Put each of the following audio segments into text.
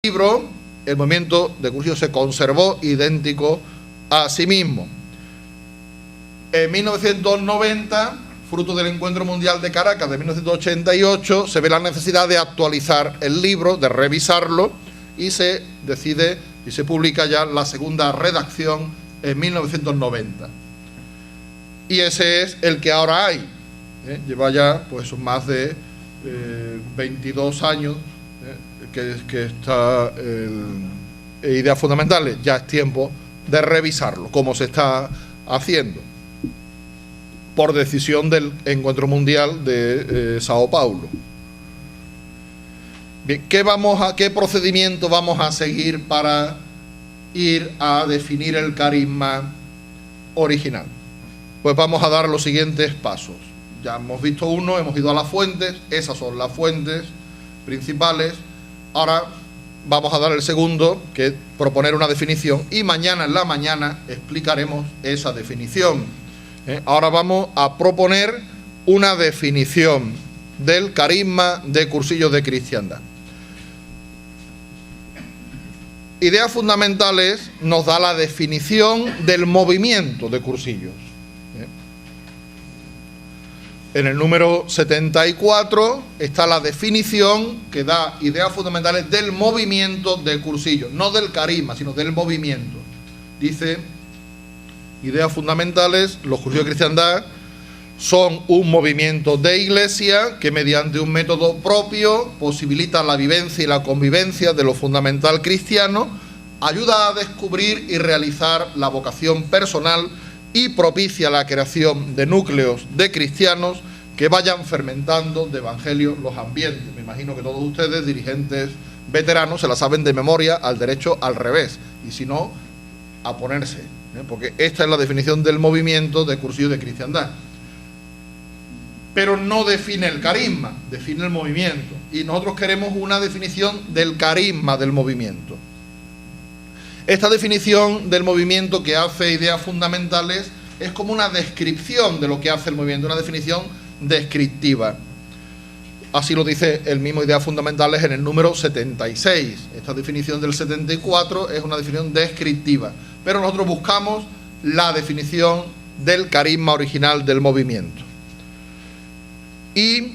libro, el movimiento de cursillo se conservó idéntico a sí mismo. En 1990, fruto del Encuentro Mundial de Caracas de 1988, se ve la necesidad de actualizar el libro, de revisarlo, y se decide y se publica ya la segunda redacción en 1990. Y ese es el que ahora hay. Lleva ya pues más de 22 años que está Ideas Fundamentales. Ya es tiempo de revisarlo, como se está haciendo por decisión del Encuentro Mundial de Sao Paulo. Bien, ¿qué procedimiento vamos a seguir para ir a definir el carisma original? Pues vamos a dar los siguientes pasos. Ya hemos visto uno, hemos ido a las fuentes, esas son las fuentes principales. Ahora vamos a dar el segundo, que es proponer una definición, y mañana en la mañana explicaremos esa definición. Ahora vamos a proponer una definición del carisma de Cursillos de Cristiandad. Ideas Fundamentales nos da la definición del movimiento de Cursillos. En el número 74 está la definición que da Ideas Fundamentales del movimiento de Cursillos, no del carisma, sino del movimiento. Dice: Ideas Fundamentales, los Cursillos de Cristiandad son un movimiento de iglesia que mediante un método propio posibilita la vivencia y la convivencia de lo fundamental cristiano, ayuda a descubrir y realizar la vocación personal y propicia la creación de núcleos de cristianos que vayan fermentando de evangelio los ambientes. Me imagino que todos ustedes, dirigentes veteranos, se la saben de memoria al derecho al revés, y si no, a ponerse, porque esta es la definición del movimiento de Cursillos de Cristiandad. Pero no define el carisma, define el movimiento, y nosotros queremos una definición del carisma del movimiento. Esta definición del movimiento que hace Ideas Fundamentales es como una descripción de lo que hace el movimiento, una definición descriptiva. Así lo dice el mismo Ideas Fundamentales en el número 76. Esta definición del 74 es una definición descriptiva, pero nosotros buscamos la definición del carisma original del movimiento. Y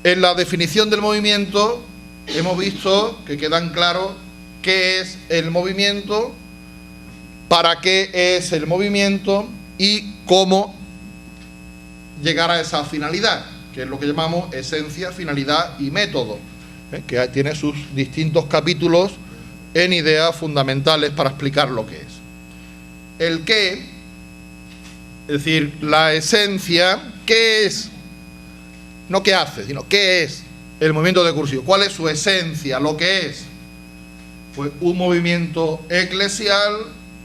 en la definición del movimiento hemos visto que quedan claros qué es el movimiento, para qué es el movimiento y cómo llegar a esa finalidad, que es lo que llamamos esencia, finalidad y método, que tiene sus distintos capítulos en Ideas Fundamentales para explicar lo que es. El qué, es decir, la esencia, ¿qué es? No qué hace, sino qué es el movimiento de Cursillos. ¿Cuál es su esencia? Lo que es, pues, un movimiento eclesial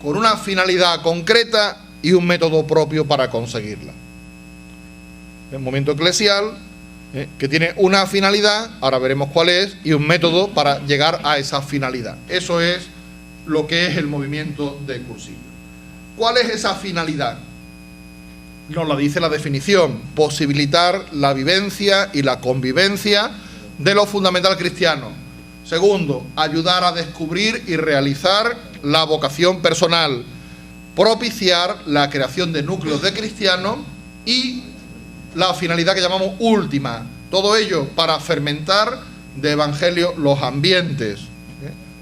con una finalidad concreta y un método propio para conseguirla. El movimiento eclesial que tiene una finalidad, ahora veremos cuál es, y un método para llegar a esa finalidad. Eso es lo que es el movimiento de Cursillos. ¿Cuál es esa finalidad? Nos la dice la definición: posibilitar la vivencia y la convivencia de lo fundamental cristiano. Segundo, ayudar a descubrir y realizar la vocación personal, propiciar la creación de núcleos de cristianos, y la finalidad que llamamos última, todo ello para fermentar de evangelio los ambientes,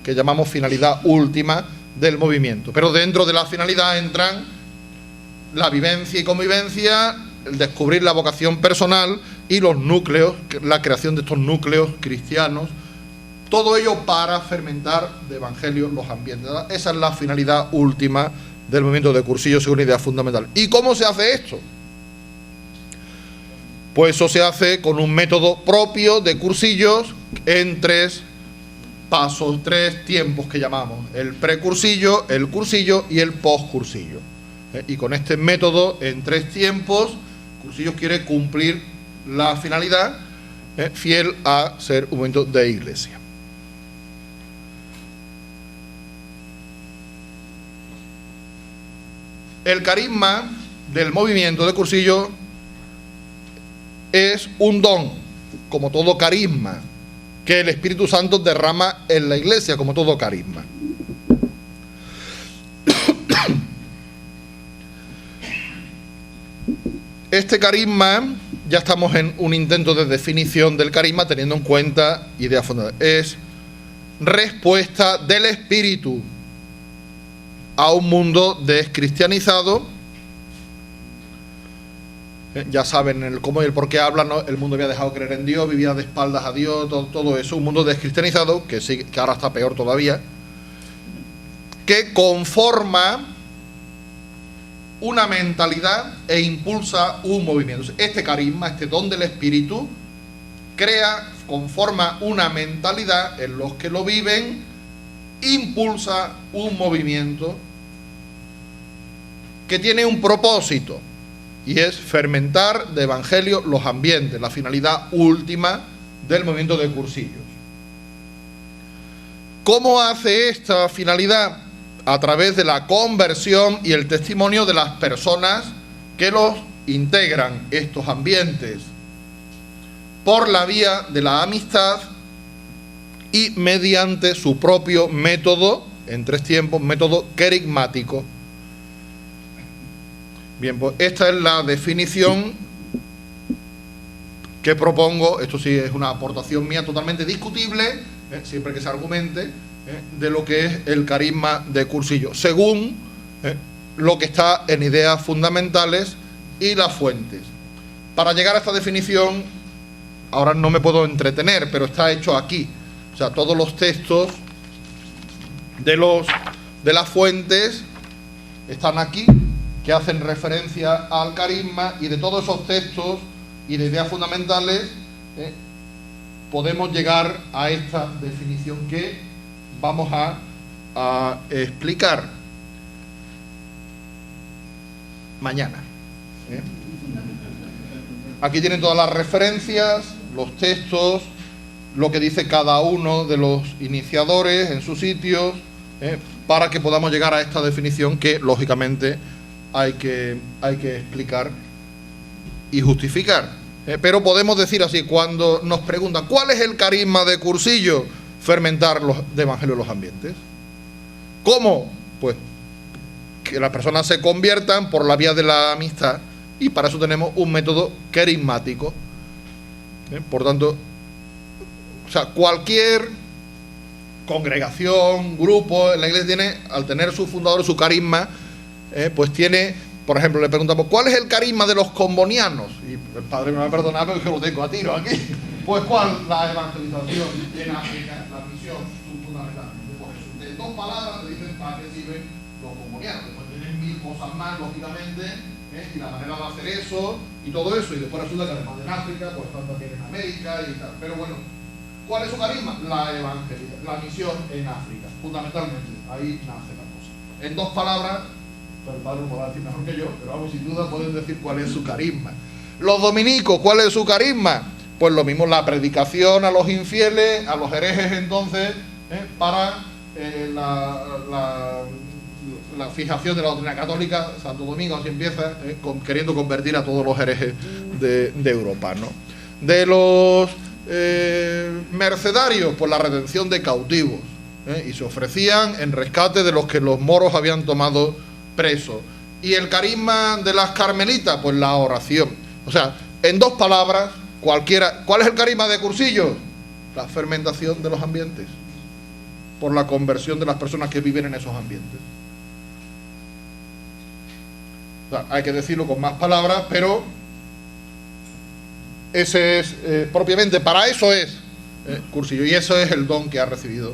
que llamamos finalidad última del movimiento. Pero dentro de la finalidad entran la vivencia y convivencia, el descubrir la vocación personal y los núcleos, la creación de estos núcleos cristianos, todo ello para fermentar de evangelio los ambientes. Esa es la finalidad última del movimiento de Cursillos según Ideas Fundamentales. ¿Y cómo se hace esto? Pues eso se hace con un método propio de Cursillos en 3 pasos, 3 tiempos que llamamos: el precursillo, el cursillo y el postcursillo. Y con este método en 3 tiempos, Cursillos quiere cumplir la finalidad fiel a ser un movimiento de iglesia. El carisma del movimiento de Cursillos es un don, como todo carisma. que el Espíritu Santo derrama en la Iglesia, como todo carisma. Este carisma, ya estamos en un intento de definición del carisma teniendo en cuenta ideas fundamentales. Es respuesta del Espíritu a un mundo descristianizado. Ya saben el cómo y el por qué hablan, ¿no? El mundo había dejado creer en Dios, vivía de espaldas a Dios, todo eso. Un mundo descristianizado, que ahora está peor todavía, que conforma una mentalidad e impulsa un movimiento. Este carisma, este don del Espíritu, conforma una mentalidad en los que lo viven, impulsa un movimiento que tiene un propósito, y es fermentar de evangelio los ambientes, la finalidad última del movimiento de cursillos. ¿Cómo hace esta finalidad? A través de la conversión y el testimonio de las personas que los integran, estos ambientes, por la vía de la amistad y mediante su propio método, en 3 tiempos, método querigmático. Bien, pues esta es la definición que propongo. Esto sí es una aportación mía totalmente discutible, siempre que se argumente, de lo que es el carisma de cursillo, según lo que está en ideas fundamentales y las fuentes. Para llegar a esta definición, ahora no me puedo entretener, pero está hecho aquí. O sea, todos los textos de las fuentes están aquí, que hacen referencia al carisma, y de todos esos textos y de ideas fundamentales podemos llegar a esta definición que vamos a explicar mañana. Aquí tienen todas las referencias, los textos, lo que dice cada uno de los iniciadores en sus sitios, para que podamos llegar a esta definición que, lógicamente, hay que explicar y justificar. Pero podemos decir así, cuando nos preguntan ¿cuál es el carisma de cursillo? Fermentar de evangelio en los ambientes. ¿Cómo? Pues que las personas se conviertan por la vía de la amistad, y para eso tenemos un método querigmático. Por tanto, o sea, cualquier congregación, grupo en la iglesia tiene, al tener su fundador, su carisma, pues tiene, por ejemplo, le preguntamos ¿cuál es el carisma de los combonianos? Y el padre me va a perdonar, pero que lo tengo a tiro aquí. Pues ¿cuál? La evangelización en África, la misión fundamentalmente. Por eso, de 2 palabras te dicen para qué sirven los combonianos. Después tienen 1000 cosas más, lógicamente, y la manera de hacer eso, y todo eso, y después resulta que además en África, pues están también en América y tal. Pero bueno, ¿cuál es su carisma? La evangelización, la misión en África, fundamentalmente. Ahí nace la cosa. En 2 palabras, el padre lo va a decir mejor que yo, pero vamos, sin duda pueden decir cuál es su carisma. Los dominicos, ¿cuál es su carisma? Pues lo mismo, la predicación a los infieles, a los herejes, entonces, para la fijación de la doctrina católica. Santo Domingo así empieza, queriendo convertir a todos los herejes de Europa, ¿no? De los mercedarios, pues la redención de cautivos, y se ofrecían en rescate de los que los moros habían tomado presos. Y el carisma de las carmelitas, pues la oración. O sea, en 2 palabras, cualquiera. ¿Cuál es el carisma de cursillo? La fermentación de los ambientes, por la conversión de las personas que viven en esos ambientes. O sea, hay que decirlo con más palabras, pero ese es, propiamente, para eso es cursillo, y eso es el don que ha recibido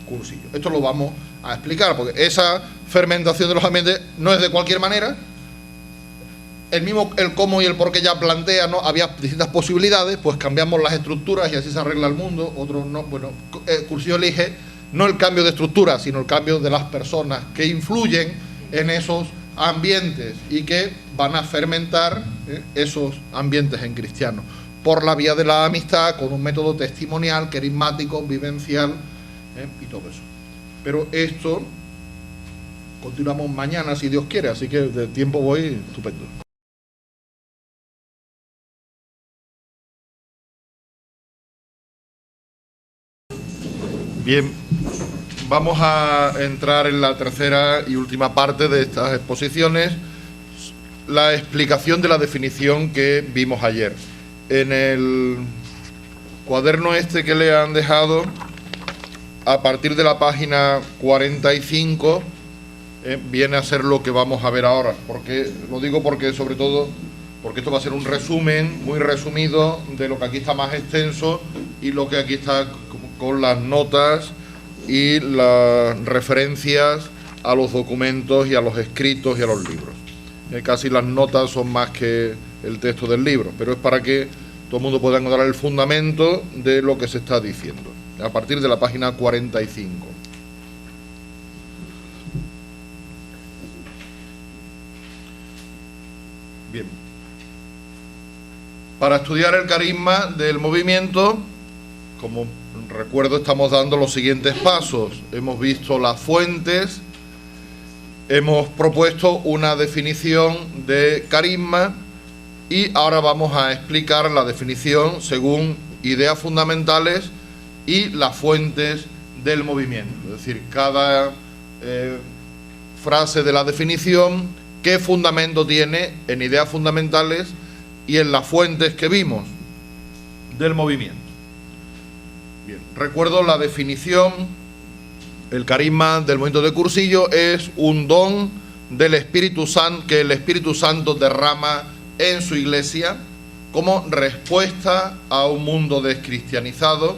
cursillo. Esto lo vamos a explicar, porque esa fermentación de los ambientes no es de cualquier manera. El cómo y el por qué ya plantea, ¿no? Había distintas posibilidades, pues cambiamos las estructuras y así se arregla el mundo. Otros no. Bueno, cursillo elige no el cambio de estructura, sino el cambio de las personas que influyen en esos ambientes y que van a fermentar esos ambientes en cristianos por la vía de la amistad, con un método testimonial, querigmático, vivencial, y todo eso. Pero esto continuamos mañana, si Dios quiere, así que de tiempo voy estupendo. Bien, vamos a entrar en la tercera y última parte de estas exposiciones, la explicación de la definición que vimos ayer. En el cuaderno este que le han dejado, a partir de la página 45, viene a ser lo que vamos a ver ahora. Lo digo porque, sobre todo, porque esto va a ser un resumen muy resumido de lo que aquí está más extenso y lo que aquí está con las notas y las referencias a los documentos y a los escritos y a los libros. Casi las notas son más que el texto del libro, pero es para que todo el mundo pueda encontrar el fundamento de lo que se está diciendo, a partir de la página 45. Bien. Para estudiar el carisma del movimiento, como recuerdo, estamos dando los siguientes pasos. Hemos visto las fuentes, hemos propuesto una definición de carisma y ahora vamos a explicar la definición según ideas fundamentales y las fuentes del movimiento. Es decir, cada frase de la definición, qué fundamento tiene en ideas fundamentales y en las fuentes que vimos del movimiento. Bien, recuerdo la definición: el carisma del movimiento de Cursillo es un don del Espíritu Santo que el Espíritu Santo derrama en su iglesia como respuesta a un mundo descristianizado,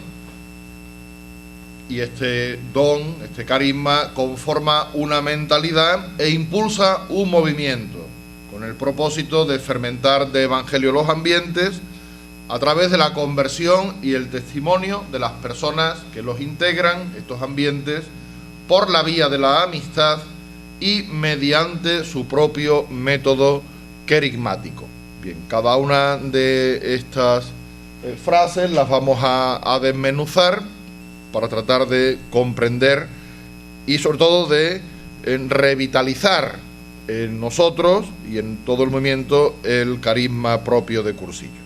y este don, este carisma, conforma una mentalidad e impulsa un movimiento con el propósito de fermentar de evangelio los ambientes a través de la conversión y el testimonio de las personas que los integran, estos ambientes, por la vía de la amistad y mediante su propio método querigmático. Bien, cada una de estas frases las vamos a desmenuzar para tratar de comprender y sobre todo de revitalizar en nosotros y en todo el movimiento el carisma propio de Cursillos.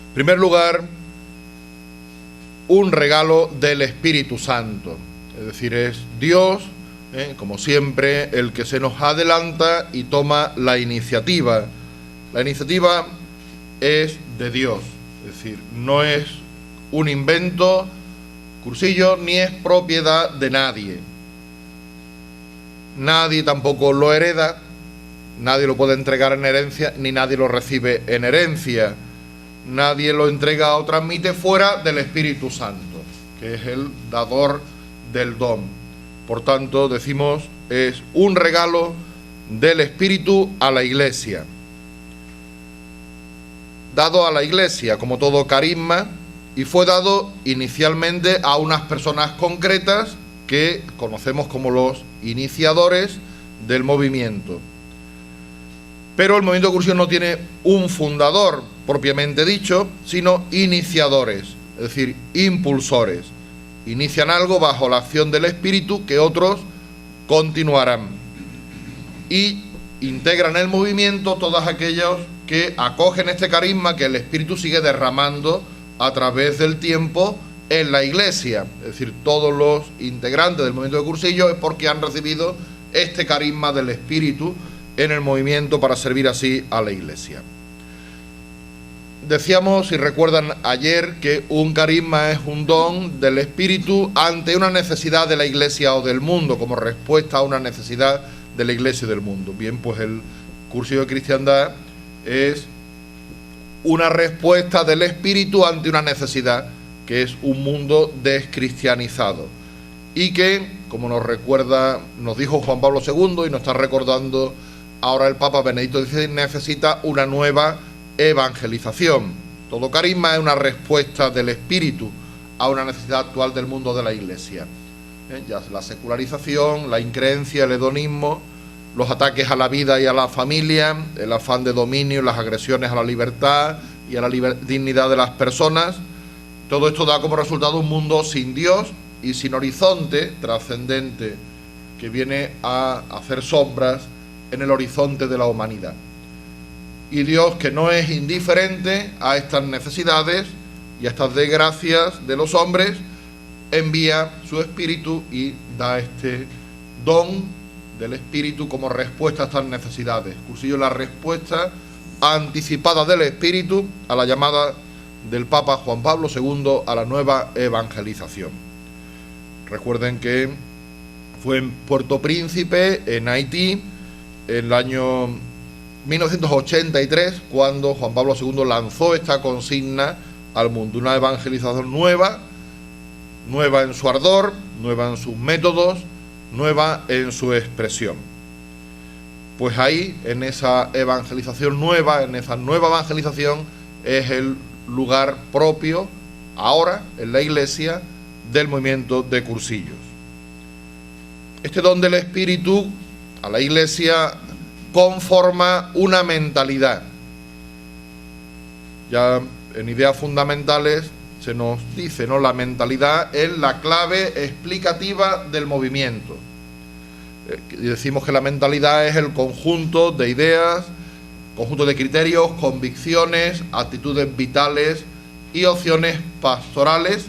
En primer lugar, un regalo del Espíritu Santo, es decir, es Dios, como siempre, el que se nos adelanta y toma la iniciativa. La iniciativa es de Dios, es decir, no es un invento Cursillo ni es propiedad de nadie. Nadie tampoco lo hereda, nadie lo puede entregar en herencia, ni nadie lo recibe en herencia. Nadie lo entrega o transmite fuera del Espíritu Santo, que es el dador del don. Por tanto, decimos, es un regalo del Espíritu a la Iglesia. Dado a la Iglesia, como todo carisma, y fue dado inicialmente a unas personas concretas que conocemos como los iniciadores del movimiento. Pero el movimiento de Cursillo no tiene un fundador propiamente dicho, sino iniciadores, es decir, impulsores. Inician algo bajo la acción del Espíritu que otros continuarán. Y integran el movimiento todos aquellos que acogen este carisma que el Espíritu sigue derramando a través del tiempo en la Iglesia. Es decir, todos los integrantes del movimiento de Cursillo es porque han recibido este carisma del Espíritu en el movimiento para servir así a la Iglesia. Decíamos, si recuerdan ayer, que un carisma es un don del Espíritu ante una necesidad de la Iglesia o del mundo, como respuesta a una necesidad de la Iglesia y del mundo. Bien, pues el Cursillo de Cristiandad es una respuesta del Espíritu ante una necesidad, que es un mundo descristianizado. Y que, como nos dijo Juan Pablo II y nos está recordando ahora el Papa Benedicto XVI, necesita una nueva evangelización. Todo carisma es una respuesta del Espíritu a una necesidad actual del mundo de la Iglesia. Ya la secularización, la increencia, el hedonismo, los ataques a la vida y a la familia, el afán de dominio, las agresiones a la libertad y a la dignidad de las personas. Todo esto da como resultado un mundo sin Dios y sin horizonte trascendente que viene a hacer sombras en el horizonte de la humanidad. Y Dios, que no es indiferente a estas necesidades y a estas desgracias de los hombres, envía su Espíritu y da este don del Espíritu como respuesta a estas necesidades. Cursillo es la respuesta anticipada del Espíritu a la llamada del Papa Juan Pablo II a la nueva evangelización. Recuerden que fue en Puerto Príncipe, en Haití, en el año 1983, cuando Juan Pablo II lanzó esta consigna al mundo, una evangelización nueva en su ardor, nueva en sus métodos, nueva en su expresión. Pues ahí, en esa evangelización nueva, en esa nueva evangelización, es el lugar propio, ahora, en la Iglesia, del movimiento de cursillos. Este don del Espíritu a la Iglesia conforma una mentalidad. Ya en ideas fundamentales se nos dice, ¿no? La mentalidad es la clave explicativa del movimiento. Y decimos que la mentalidad es el conjunto de ideas, conjunto de criterios, convicciones, actitudes vitales y opciones pastorales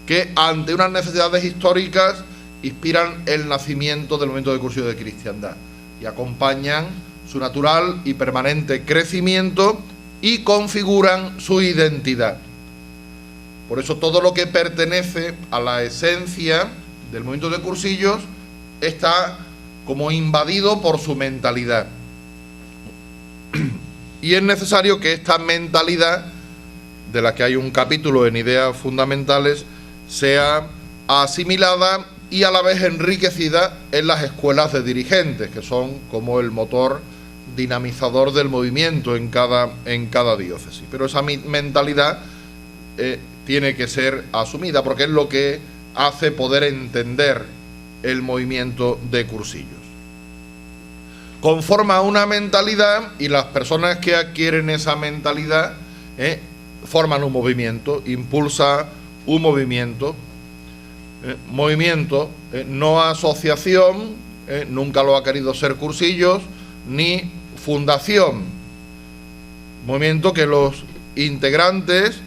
que ante unas necesidades históricas inspiran el nacimiento del movimiento de cursillo de cristiandad y acompañan su natural y permanente crecimiento y configuran su identidad. Por eso todo lo que pertenece a la esencia del movimiento de cursillos está como invadido por su mentalidad. Y es necesario que esta mentalidad, de la que hay un capítulo en ideas fundamentales, sea asimilada y a la vez enriquecida en las escuelas de dirigentes, que son como el motor dinamizador del movimiento en cada diócesis. Pero esa mentalidad tiene que ser asumida, porque es lo que hace poder entender el movimiento de cursillos. Conforma una mentalidad y las personas que adquieren esa mentalidad forman un movimiento, impulsa un movimiento. Movimiento, no asociación, nunca lo ha querido ser cursillos, ni fundación. Movimiento que los integrantes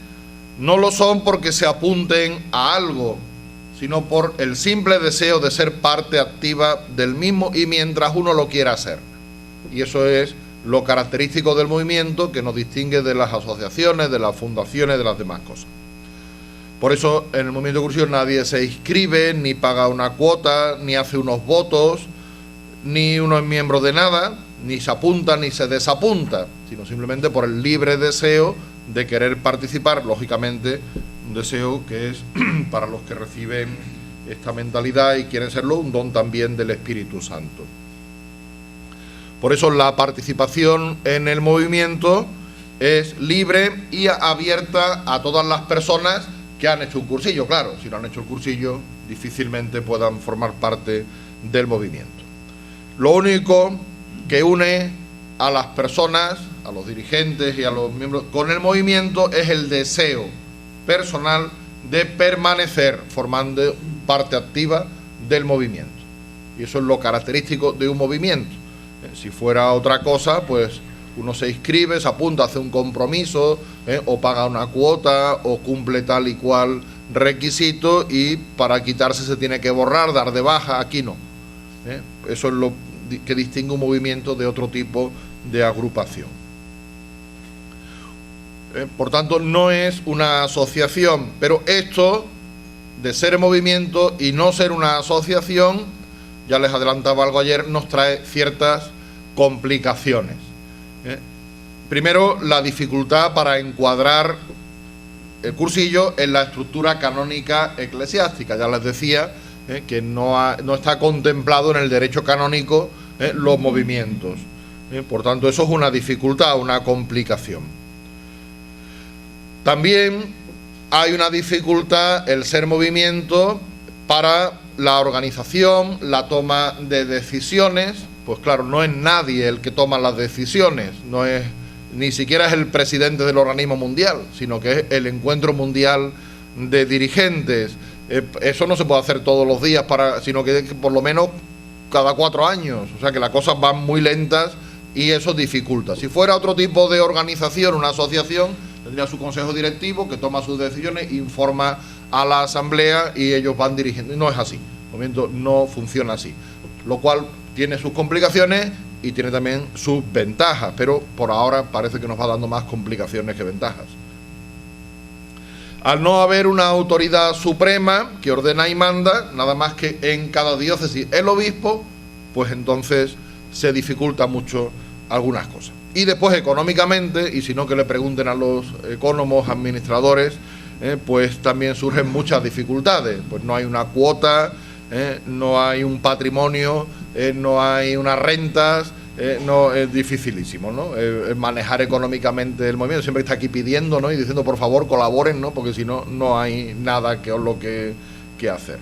no lo son porque se apunten a algo, sino por el simple deseo de ser parte activa del mismo y mientras uno lo quiera hacer. Y eso es lo característico del movimiento que nos distingue de las asociaciones, de las fundaciones, de las demás cosas. Por eso en el movimiento de cursillos nadie se inscribe, ni paga una cuota, ni hace unos votos, ni uno es miembro de nada, ni se apunta ni se desapunta, sino simplemente por el libre deseo de querer participar, lógicamente un deseo que es para los que reciben esta mentalidad y quieren serlo, un don también del Espíritu Santo. Por eso la participación en el movimiento es libre y abierta a todas las personas que han hecho un cursillo. Claro, si no han hecho el cursillo, difícilmente puedan formar parte del movimiento. Lo único que une a las personas, a los dirigentes y a los miembros con el movimiento es el deseo personal de permanecer formando parte activa del movimiento. Y eso es lo característico de un movimiento. Si fuera otra cosa, pues uno se inscribe, se apunta, hace un compromiso, o paga una cuota, o cumple tal y cual requisito, y para quitarse se tiene que borrar, dar de baja. Aquí no. Eso es lo que distingue un movimiento de otro tipo de agrupación. Por tanto, no es una asociación, pero esto de ser movimiento y no ser una asociación, ya les adelantaba algo ayer, nos trae ciertas complicaciones. Primero, la dificultad para encuadrar el cursillo en la estructura canónica eclesiástica. Ya les decía que no está contemplado en el derecho canónico los movimientos. Por tanto, eso es una dificultad, una complicación. También hay una dificultad el ser movimiento para la organización, la toma de decisiones. Pues claro, no es nadie el que toma las decisiones, no es ni siquiera es el presidente del organismo mundial, sino que es el encuentro mundial de dirigentes. Eso no se puede hacer todos los días, sino que por lo menos cada 4 años. O sea que las cosas van muy lentas y eso dificulta. Si fuera otro tipo de organización, una asociación, tendría su consejo directivo que toma sus decisiones, informa a la asamblea y ellos van dirigiendo. No es así, el movimiento no funciona así, lo cual tiene sus complicaciones y tiene también sus ventajas, pero por ahora parece que nos va dando más complicaciones que ventajas. Al no haber una autoridad suprema que ordena y manda, nada más que en cada diócesis el obispo, pues entonces se dificulta mucho algunas cosas. Y después económicamente, y si no que le pregunten a los ecónomos, administradores, pues también surgen muchas dificultades. Pues no hay una cuota, no hay un patrimonio, no hay unas rentas, no, es dificilísimo, ¿no? Manejar económicamente el movimiento, siempre está aquí pidiendo, ¿no? Y diciendo por favor colaboren, ¿no? Porque si no, no hay nada que hacer.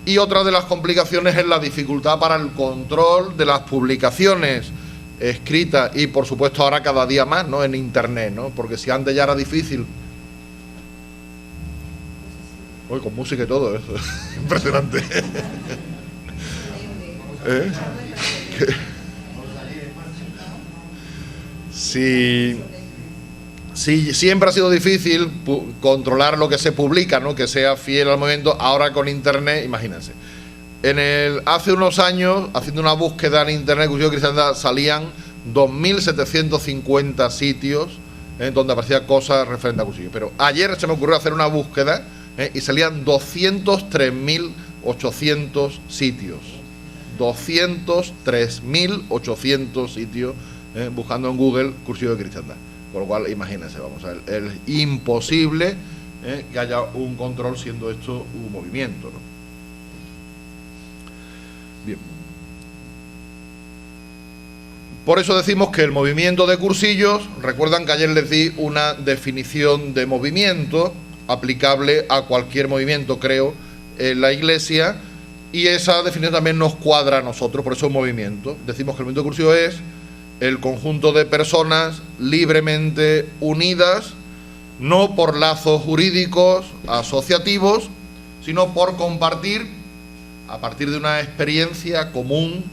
Y otra de las complicaciones es la dificultad para el control de las publicaciones escritas y por supuesto ahora cada día más, ¿no? En internet, ¿no? Porque si antes ya era difícil. Uy, con música y todo eso. Impresionante. Si siempre ha sido difícil controlar lo que se publica, ¿no? Que sea fiel al movimiento, ahora con internet, imagínense. Hace unos años, haciendo una búsqueda en internet, Cursillo de Cristiandad, salían 2.750 sitios donde aparecían cosas referentes a Cursillo. Pero ayer se me ocurrió hacer una búsqueda y salían 203.800 sitios. 203.800 sitios buscando en Google Cursillo de Cristiandad. Con lo cual, imagínense, vamos a ver, es imposible que haya un control siendo esto un movimiento, ¿no? Bien. Por eso decimos que el movimiento de cursillos, recuerdan que ayer les di una definición de movimiento aplicable a cualquier movimiento, creo, en la Iglesia, y esa definición también nos cuadra a nosotros, por eso es movimiento. Decimos que el movimiento de cursillos es el conjunto de personas libremente unidas, no por lazos jurídicos asociativos, sino por compartir, a partir de una experiencia común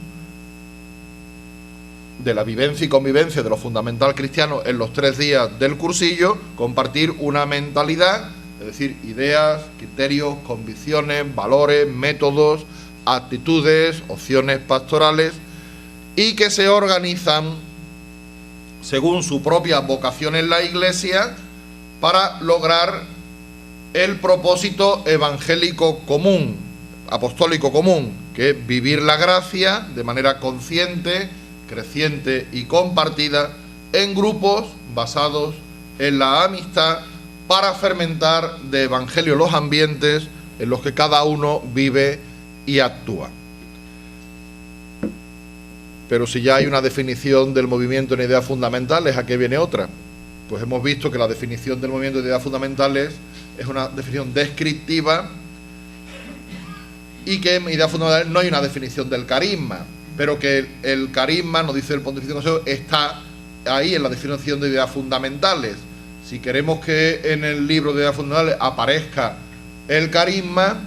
de la vivencia y convivencia de lo fundamental cristiano en los 3 días del cursillo, compartir una mentalidad, es decir, ideas, criterios, convicciones, valores, métodos, actitudes, opciones pastorales, y que se organizan según su propia vocación en la Iglesia para lograr el propósito evangélico común, apostólico común, que es vivir la gracia de manera consciente, creciente y compartida en grupos basados en la amistad para fermentar de evangelio los ambientes en los que cada uno vive y actúa. Pero si ya hay una definición del movimiento en ideas fundamentales, ¿a qué viene otra? Pues hemos visto que la definición del movimiento de ideas fundamentales es una definición descriptiva y que en ideas fundamentales no hay una definición del carisma, pero que el carisma, nos dice el Pontificio Consejo, está ahí en la definición de ideas fundamentales. Si queremos que en el libro de ideas fundamentales aparezca el carisma,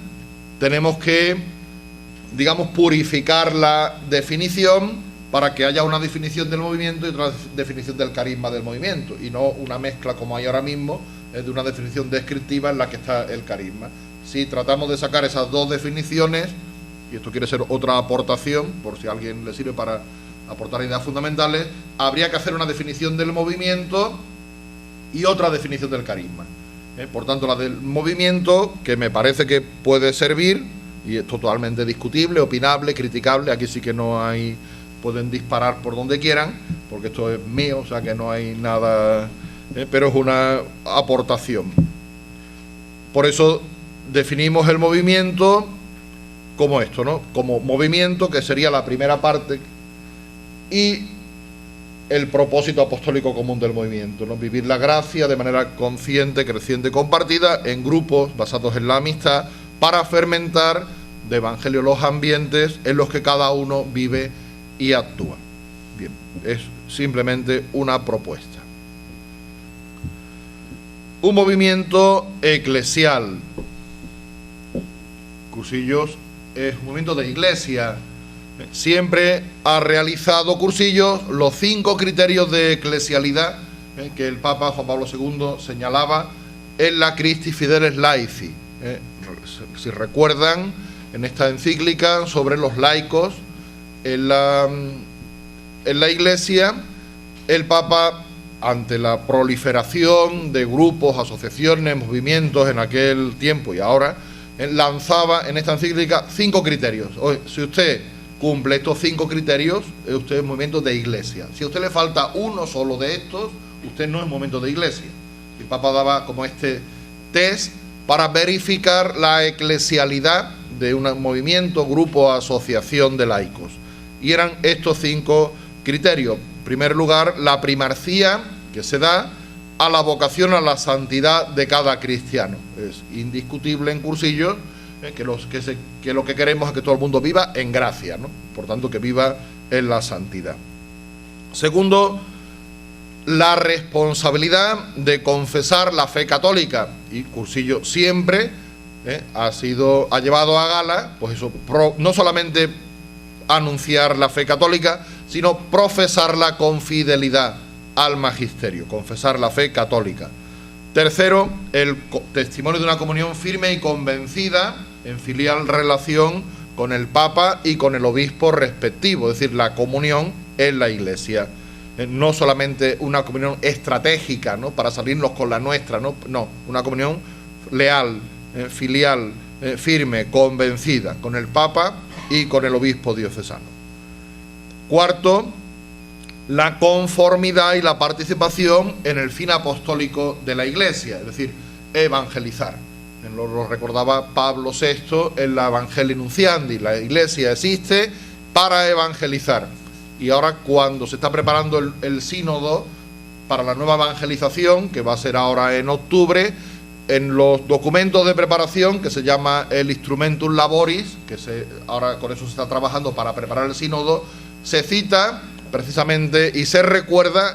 tenemos que, digamos, purificar la definición para que haya una definición del movimiento y otra definición del carisma del movimiento, y no una mezcla como hay ahora mismo, de una definición descriptiva en la que está el carisma. Si tratamos de sacar esas dos definiciones, y esto quiere ser otra aportación, por si a alguien le sirve para aportar ideas fundamentales, habría que hacer una definición del movimiento y otra definición del carisma. Por tanto, la del movimiento, que me parece que puede servir, y es totalmente discutible, opinable, criticable, aquí sí que no hay, pueden disparar por donde quieran, porque esto es mío, o sea que no hay nada, pero es una aportación. Por eso definimos el movimiento como esto, ¿no? Como movimiento, que sería la primera parte, y el propósito apostólico común del movimiento, ¿no? Vivir la gracia de manera consciente, creciente y compartida en grupos basados en la amistad para fermentar de evangelio los ambientes en los que cada uno vive y actúa. Bien, es simplemente una propuesta. Un movimiento eclesial. Cursillos es un movimiento de iglesia. Siempre ha realizado Cursillos los 5 criterios de eclesialidad que el Papa Juan Pablo II señalaba en la Christi Fideles Laici, Si recuerdan, en esta encíclica sobre los laicos en la Iglesia, el Papa, ante la proliferación de grupos, asociaciones, movimientos en aquel tiempo y ahora, lanzaba en esta encíclica 5 criterios. Si usted cumple estos 5 criterios, usted es movimiento de Iglesia. Si a usted le falta uno solo de estos, usted no es movimiento de Iglesia. El Papa daba como este test para verificar la eclesialidad de un movimiento, grupo, asociación de laicos. Y eran estos 5 criterios. En primer lugar, la primacía que se da a la vocación a la santidad de cada cristiano. Es indiscutible en Cursillos que lo que queremos es que todo el mundo viva en gracia, ¿no? Por tanto, que viva en la santidad. Segundo, la responsabilidad de confesar la fe católica. Y Cursillo siempre ha llevado a gala, pues eso, no solamente anunciar la fe católica, sino profesarla con fidelidad al magisterio, confesar la fe católica. Tercero, el testimonio de una comunión firme y convencida en filial relación con el Papa y con el obispo respectivo, es decir, la comunión en la Iglesia. No solamente una comunión estratégica, ¿no?, para salirnos con la nuestra, no, una comunión leal, filial, firme, convencida con el Papa y con el obispo diocesano. Cuarto, la conformidad y la participación en el fin apostólico de la Iglesia, es decir, evangelizar. Lo recordaba Pablo VI en la Evangelii Nunciandi. La Iglesia existe para evangelizar. Y ahora, cuando se está preparando el sínodo para la nueva evangelización, que va a ser ahora en octubre, en los documentos de preparación, que se llama el Instrumentum Laboris, ahora con eso se está trabajando para preparar el sínodo, se cita precisamente y se recuerda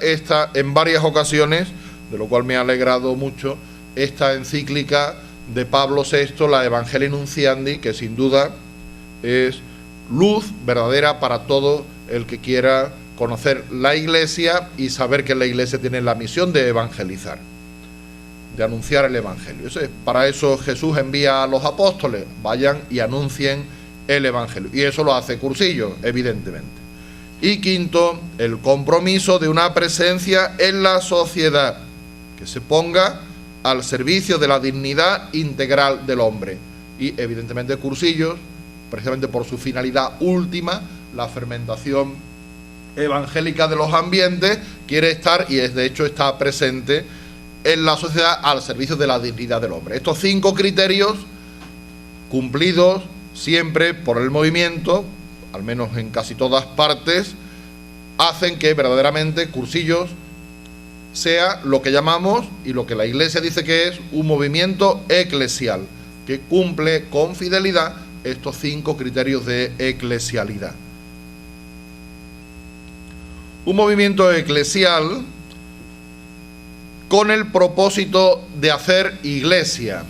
en varias ocasiones, de lo cual me ha alegrado mucho, esta encíclica de Pablo VI, la Evangelii Nunciandi, que sin duda es luz verdadera para todo el que quiera conocer la Iglesia y saber que la Iglesia tiene la misión de evangelizar, de anunciar el Evangelio. Para eso Jesús envía a los apóstoles, vayan y anuncien el Evangelio. Y eso lo hace Cursillo, evidentemente. Y quinto, el compromiso de una presencia en la sociedad que se ponga al servicio de la dignidad integral del hombre. Y evidentemente Cursillos, precisamente por su finalidad última, la fermentación evangélica de los ambientes, quiere estar, y de hecho está presente en la sociedad al servicio de la dignidad del hombre. Estos 5 criterios, cumplidos siempre por el movimiento, al menos en casi todas partes, hacen que verdaderamente Cursillos sea lo que llamamos, y lo que la Iglesia dice que es, un movimiento eclesial, que cumple con fidelidad estos 5 criterios de eclesialidad. Un movimiento eclesial con el propósito de hacer Iglesia.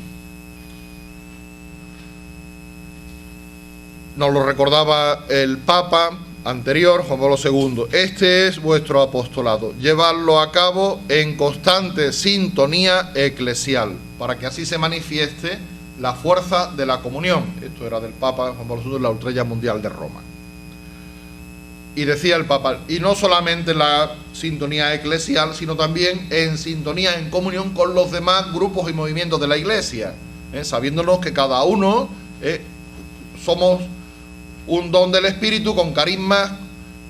Nos lo recordaba el Papa anterior, Juan Pablo II. Este es vuestro apostolado, llevarlo a cabo en constante sintonía eclesial, para que así se manifieste la fuerza de la comunión. Esto era del Papa Juan Pablo II en la Ultrella Mundial de Roma. Y decía el Papa, y no solamente la sintonía eclesial, sino también en sintonía, en comunión con los demás grupos y movimientos de la Iglesia, sabiéndonos que cada uno somos un don del Espíritu con carismas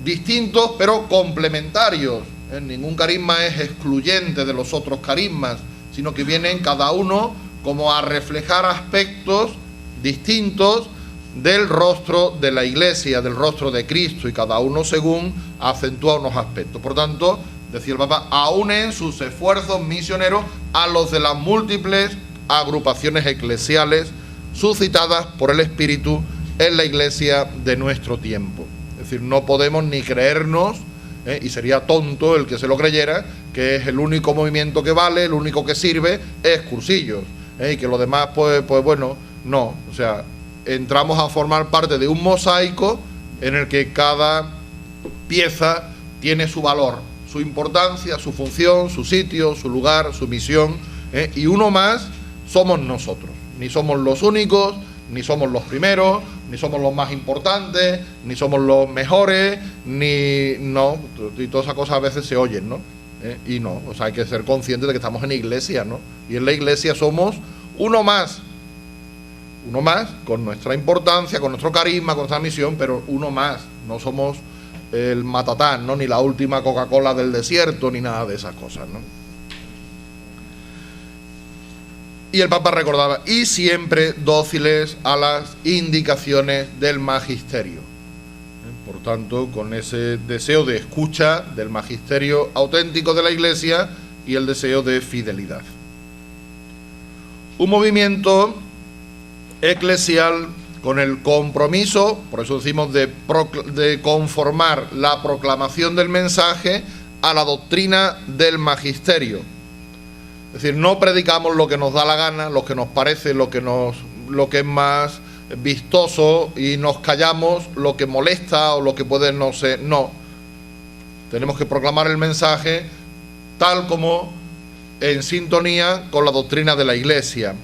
distintos pero complementarios. Ningún carisma es excluyente de los otros carismas, sino que vienen cada uno como a reflejar aspectos distintos del rostro de la Iglesia, del rostro de Cristo, y cada uno según acentúa unos aspectos. Por tanto, decía el Papa, aúnen sus esfuerzos misioneros a los de las múltiples agrupaciones eclesiales suscitadas por el Espíritu en la Iglesia de nuestro tiempo. Es decir, no podemos ni creernos, y sería tonto el que se lo creyera, que es el único movimiento que vale, el único que sirve es Cursillos, y que los demás, pues bueno, no. O sea, entramos a formar parte de un mosaico en el que cada pieza tiene su valor, su importancia, su función, su sitio, su lugar, su misión, y uno más somos nosotros. Ni somos los únicos, ni somos los primeros, ni somos los más importantes, ni somos los mejores, ni... no, y todas esas cosas a veces se oyen, ¿no? Y no, o sea, hay que ser conscientes de que estamos en iglesia, ¿no? Y en la iglesia somos uno más, con nuestra importancia, con nuestro carisma, con nuestra misión, pero uno más, no somos el matatán, ¿no? Ni la última Coca-Cola del desierto, ni nada de esas cosas, ¿no? Y el Papa recordaba, y siempre dóciles a las indicaciones del magisterio. Por tanto, con ese deseo de escucha del magisterio auténtico de la Iglesia y el deseo de fidelidad. Un movimiento eclesial con el compromiso, por eso decimos, de conformar la proclamación del mensaje a la doctrina del magisterio. Es decir, no predicamos lo que nos da la gana, lo que nos parece, lo que es más vistoso, y nos callamos lo que molesta o lo que puede no ser. No. Tenemos que proclamar el mensaje tal como en sintonía con la doctrina de la Iglesia.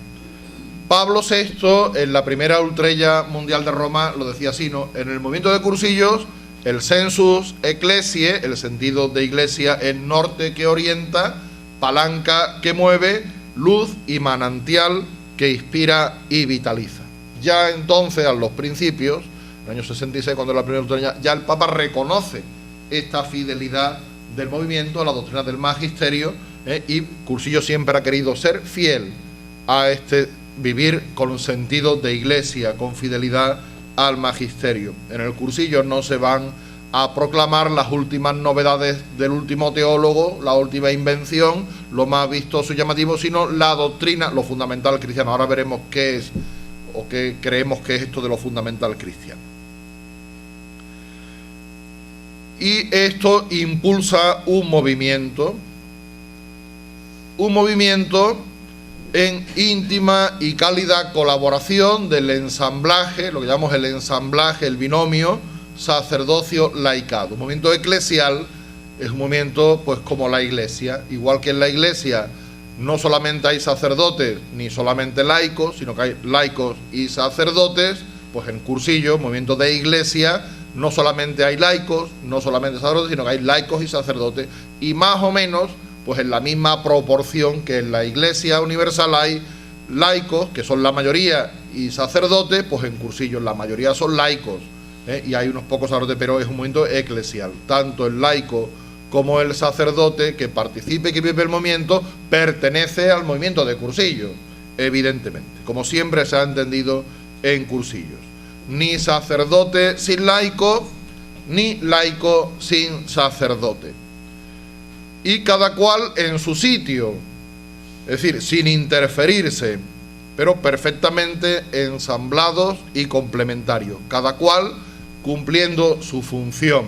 Pablo VI, en la primera ultrella mundial de Roma, lo decía así, ¿no? En el movimiento de cursillos, el sensus ecclesiae, el sentido de iglesia, es norte que orienta, palanca que mueve, luz y manantial que inspira y vitaliza. Ya entonces, a los principios, en el año 66, cuando la primera ultrella, ya el Papa reconoce esta fidelidad del movimiento a la doctrina del magisterio, y Cursillo siempre ha querido ser fiel a vivir con sentido de iglesia, con fidelidad al magisterio. En el Cursillo no se van a proclamar las últimas novedades del último teólogo, la última invención, lo más vistoso y llamativo, sino la doctrina, lo fundamental cristiano. Ahora veremos qué es o qué creemos que es esto de lo fundamental cristiano. Y esto impulsa un movimiento en íntima y cálida colaboración del ensamblaje, lo que llamamos el ensamblaje, el binomio sacerdocio-laicado. Un movimiento eclesial es un movimiento pues como la Iglesia, igual que en la Iglesia no solamente hay sacerdotes ni solamente laicos, sino que hay laicos y sacerdotes, pues en Cursillo, movimiento de Iglesia, no solamente hay laicos, no solamente sacerdotes, sino que hay laicos y sacerdotes, y más o menos pues en la misma proporción que en la Iglesia universal hay laicos, que son la mayoría, y sacerdotes, pues en Cursillo la mayoría son laicos, y hay unos pocos sacerdotes, pero es un movimiento eclesial. Tanto el laico como el sacerdote que participe y que vive el movimiento pertenece al movimiento de Cursillo, evidentemente, como siempre se ha entendido en Cursillos. Ni sacerdote sin laico, ni laico sin sacerdote. Y cada cual en su sitio, es decir, sin interferirse, pero perfectamente ensamblados y complementarios, cada cual cumpliendo su función.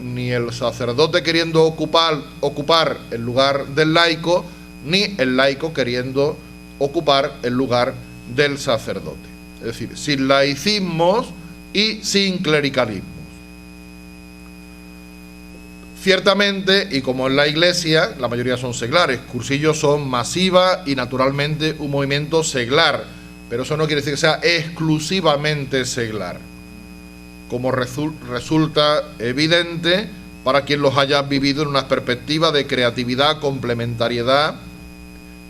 Ni el sacerdote queriendo ocupar el lugar del laico, ni el laico queriendo ocupar el lugar del sacerdote. Es decir, sin laicismos y sin clericalismos. Ciertamente, y como en la Iglesia, la mayoría son seglares, Cursillos son masiva y naturalmente un movimiento seglar, pero eso no quiere decir que sea exclusivamente seglar, como resulta evidente para quien los haya vivido en una perspectiva de creatividad, complementariedad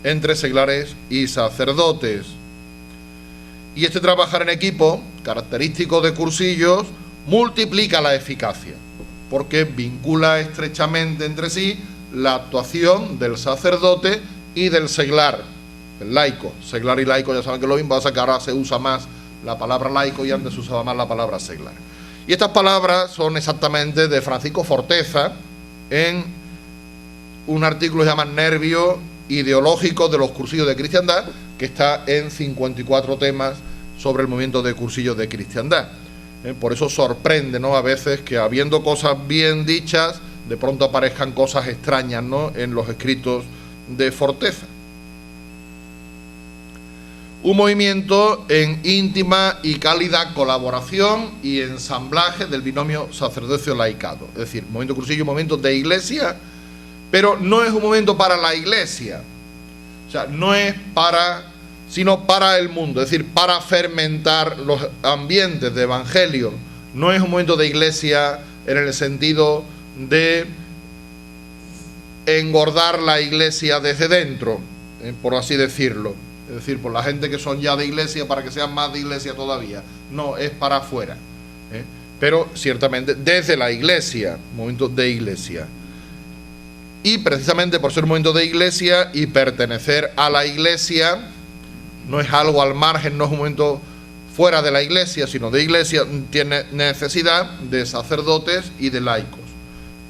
entre seglares y sacerdotes. Y este trabajar en equipo, característico de Cursillos, multiplica la eficacia, porque vincula estrechamente entre sí la actuación del sacerdote y del seglar, el laico. Seglar y laico ya saben que es lo mismo, pasa que ahora se usa más la palabra laico y antes se usaba más la palabra seglar. Y estas palabras son exactamente de Francisco Forteza en un artículo que se llama Nervio ideológico de los cursillos de cristiandad, que está en 54 temas sobre el movimiento de cursillos de cristiandad. Por eso sorprende, ¿no?, a veces que habiendo cosas bien dichas, de pronto aparezcan cosas extrañas, ¿no?, en los escritos de Forteza. Un movimiento en íntima y cálida colaboración y ensamblaje del binomio sacerdocio-laicado. Es decir, movimiento cursillo, un movimiento de iglesia, pero no es un movimiento para la iglesia. O sea, no es para sino para el mundo, es decir, para fermentar los ambientes de evangelio. No es un momento de iglesia en el sentido de engordar la iglesia desde dentro, por así decirlo. Es decir, por la gente que son ya de iglesia para que sean más de iglesia todavía. No, es para afuera. Pero ciertamente desde la iglesia, momento de iglesia. Y precisamente por ser un momento de iglesia y pertenecer a la iglesia, no es algo al margen, no es un momento fuera de la iglesia, sino de iglesia, tiene necesidad de sacerdotes y de laicos.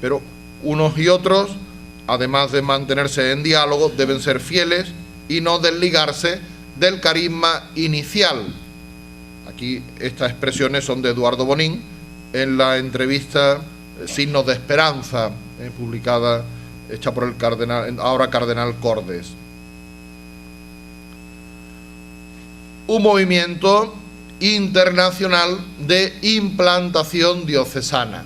Pero unos y otros, además de mantenerse en diálogo, deben ser fieles y no desligarse del carisma inicial. Aquí estas expresiones son de Eduardo Bonín en la entrevista Signos de Esperanza, publicada, hecha por el ahora cardenal Cordes. Un movimiento internacional de implantación diocesana.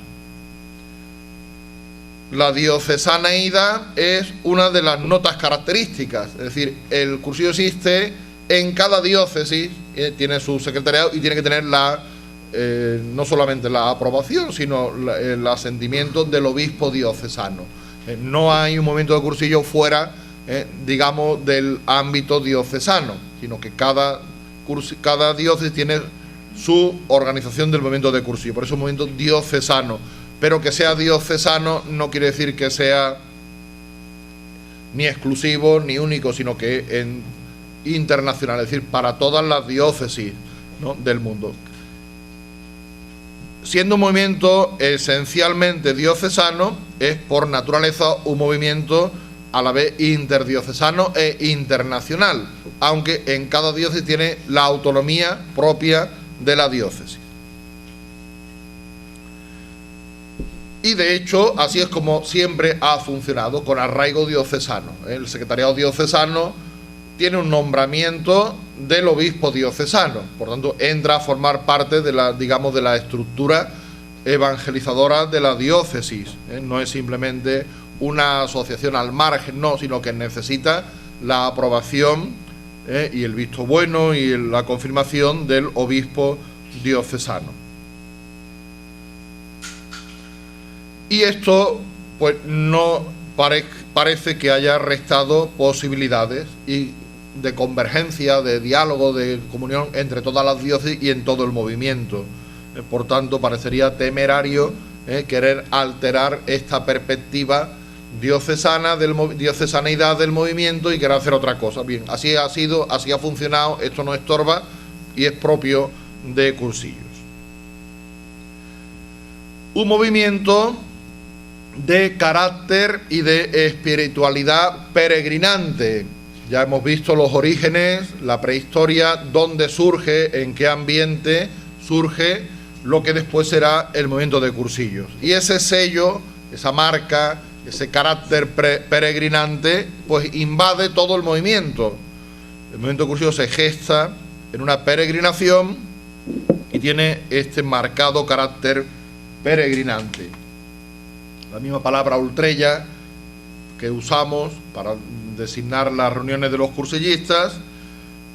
La diocesaneidad es una de las notas características, es decir, el cursillo existe en cada diócesis, tiene su secretariado y tiene que tener no solamente la aprobación, sino el asentimiento del obispo diocesano. No hay un momento de cursillo fuera, digamos, del ámbito diocesano, sino que cada diócesis tiene su organización del movimiento de cursillo, por eso es un movimiento diocesano. Pero que sea diocesano no quiere decir que sea ni exclusivo ni único, sino que internacional, es decir, para todas las diócesis, ¿no?, del mundo. Siendo un movimiento esencialmente diocesano, es por naturaleza un movimiento a la vez interdiocesano e internacional, aunque en cada diócesis tiene la autonomía propia de la diócesis. Y de hecho, así es como siempre ha funcionado, con arraigo diocesano. El secretariado diocesano tiene un nombramiento del obispo diocesano, por tanto entra a formar parte de la, digamos, de la estructura evangelizadora de la diócesis. No es simplemente una asociación al margen, no, sino que necesita la aprobación y el visto bueno y la confirmación del obispo diocesano. Y esto, pues, no parece que haya restado posibilidades de convergencia, de diálogo, de comunión entre todas las diócesis y en todo el movimiento. Por tanto, parecería temerario querer alterar esta perspectiva diocesaneidad del movimiento y querer hacer otra cosa. Bien, así ha sido, así ha funcionado, esto no estorba y es propio de cursillos. Un movimiento de carácter y de espiritualidad peregrinante. Ya hemos visto los orígenes, la prehistoria, dónde surge, en qué ambiente surge lo que después será el movimiento de cursillos. Y ese sello, esa marca, ese carácter peregrinante, pues invade todo el movimiento. El movimiento de cursillos se gesta en una peregrinación y tiene este marcado carácter peregrinante. La misma palabra ultrella que usamos para designar las reuniones de los cursillistas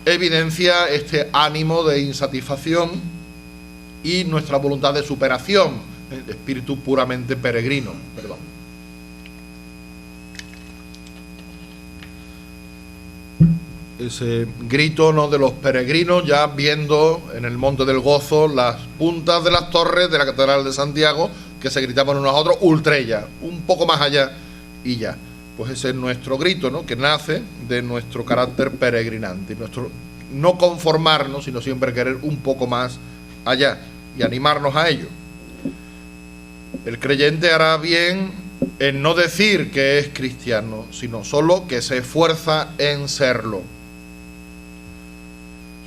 evidencia este ánimo de insatisfacción y nuestra voluntad de superación, el espíritu puramente peregrino. Perdón. Ese grito, ¿no?, de los peregrinos, ya viendo en el Monte del Gozo las puntas de las torres de la Catedral de Santiago, que se gritaban unos a otros, ultrella, un poco más allá y ya. Pues ese es nuestro grito, ¿no?, que nace de nuestro carácter peregrinante, nuestro no conformarnos, sino siempre querer un poco más allá y animarnos a ello. El creyente hará bien en no decir que es cristiano, sino solo que se esfuerza en serlo.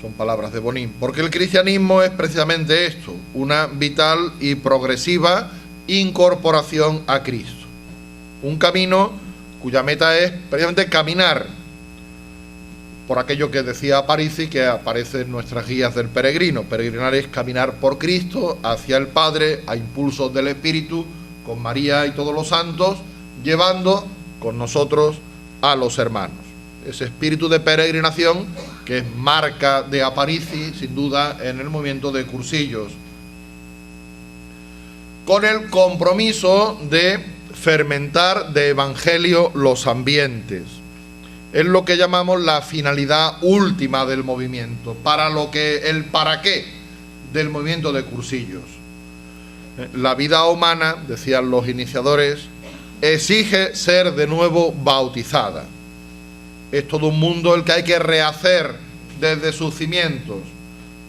Son palabras de Bonín, porque el cristianismo es precisamente esto, una vital y progresiva incorporación a Cristo. Un camino cuya meta es precisamente caminar por aquello que decía Parisi, que aparece en nuestras guías del peregrino. Peregrinar es caminar por Cristo hacia el Padre a impulsos del Espíritu, con María y todos los santos, llevando con nosotros a los hermanos. Ese espíritu de peregrinación que es marca de Aparici, sin duda, en el movimiento de cursillos, con el compromiso de fermentar de evangelio los ambientes. Es lo que llamamos la finalidad última del movimiento, el para qué del movimiento de cursillos. La vida humana, decían los iniciadores, exige ser de nuevo bautizada. Es todo un mundo el que hay que rehacer desde sus cimientos,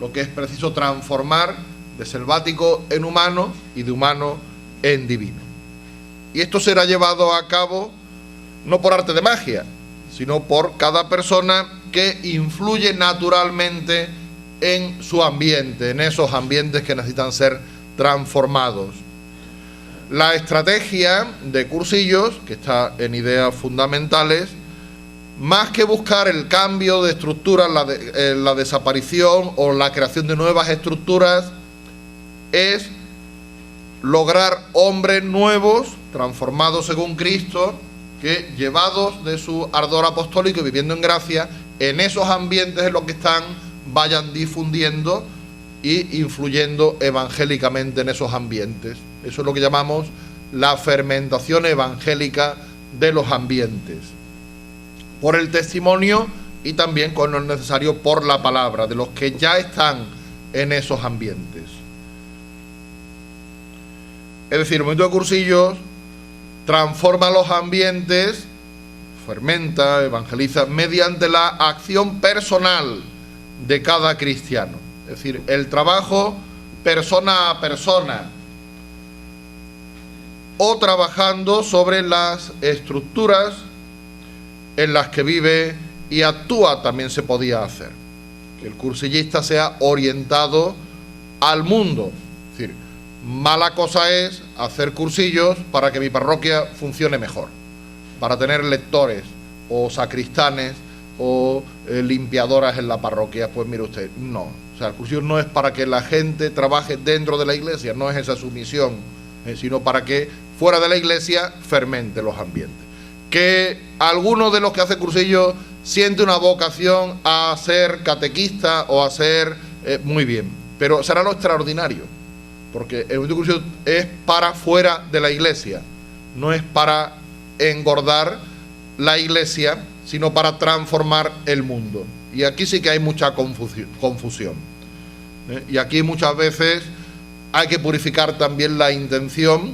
lo que es preciso transformar de selvático en humano y de humano en divino. Y esto será llevado a cabo no por arte de magia, sino por cada persona que influye naturalmente en su ambiente, en esos ambientes que necesitan ser transformados. La estrategia de cursillos, que está en ideas fundamentales, más que buscar el cambio de estructuras, la desaparición o la creación de nuevas estructuras, es lograr hombres nuevos, transformados según Cristo, que llevados de su ardor apostólico y viviendo en gracia, en esos ambientes en los que están, vayan difundiendo y influyendo evangélicamente en esos ambientes. Eso es lo que llamamos la fermentación evangélica de los ambientes, por el testimonio y también, cuando es necesario, por la palabra de los que ya están en esos ambientes. Es decir, el movimiento de cursillos transforma los ambientes, fermenta, evangeliza, mediante la acción personal de cada cristiano. Es decir, el trabajo persona a persona, o trabajando sobre las estructuras en las que vive y actúa, también se podía hacer. Que el cursillista sea orientado al mundo. Es decir, mala cosa es hacer cursillos para que mi parroquia funcione mejor, para tener lectores o sacristanes o limpiadoras en la parroquia. Pues mire usted, no. O sea, el cursillo no es para que la gente trabaje dentro de la iglesia, no es esa su misión, sino para que fuera de la iglesia fermente los ambientes. Que alguno de los que hace cursillos siente una vocación a ser catequista o a ser muy bien, pero será lo extraordinario, porque el movimiento de cursillos es para fuera de la iglesia, no es para engordar la iglesia, sino para transformar el mundo. Y aquí sí que hay mucha confusión. Y aquí muchas veces hay que purificar también la intención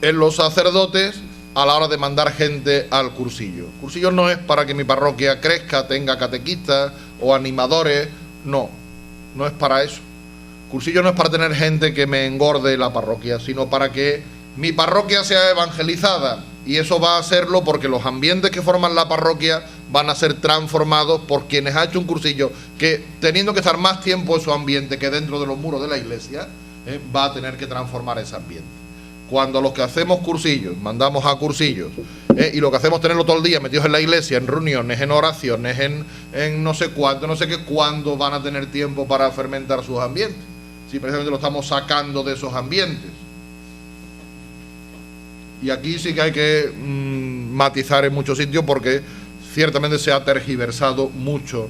en los sacerdotes a la hora de mandar gente al cursillo. El cursillo no es para que mi parroquia crezca, tenga catequistas o animadores, no es para eso. El cursillo no es para tener gente que me engorde la parroquia, sino para que mi parroquia sea evangelizada, y eso va a hacerlo porque los ambientes que forman la parroquia van a ser transformados por quienes ha hecho un cursillo, que teniendo que estar más tiempo en su ambiente que dentro de los muros de la iglesia, va a tener que transformar ese ambiente. Cuando los que hacemos cursillos, mandamos a cursillos, y lo que hacemos es tenerlo todo el día metidos en la iglesia, en reuniones, en oraciones, en no sé cuánto, no sé qué, ¿cuándo van a tener tiempo para fermentar sus ambientes? Si precisamente lo estamos sacando de esos ambientes. Y aquí sí que hay que matizar en muchos sitios, porque ciertamente se ha tergiversado mucho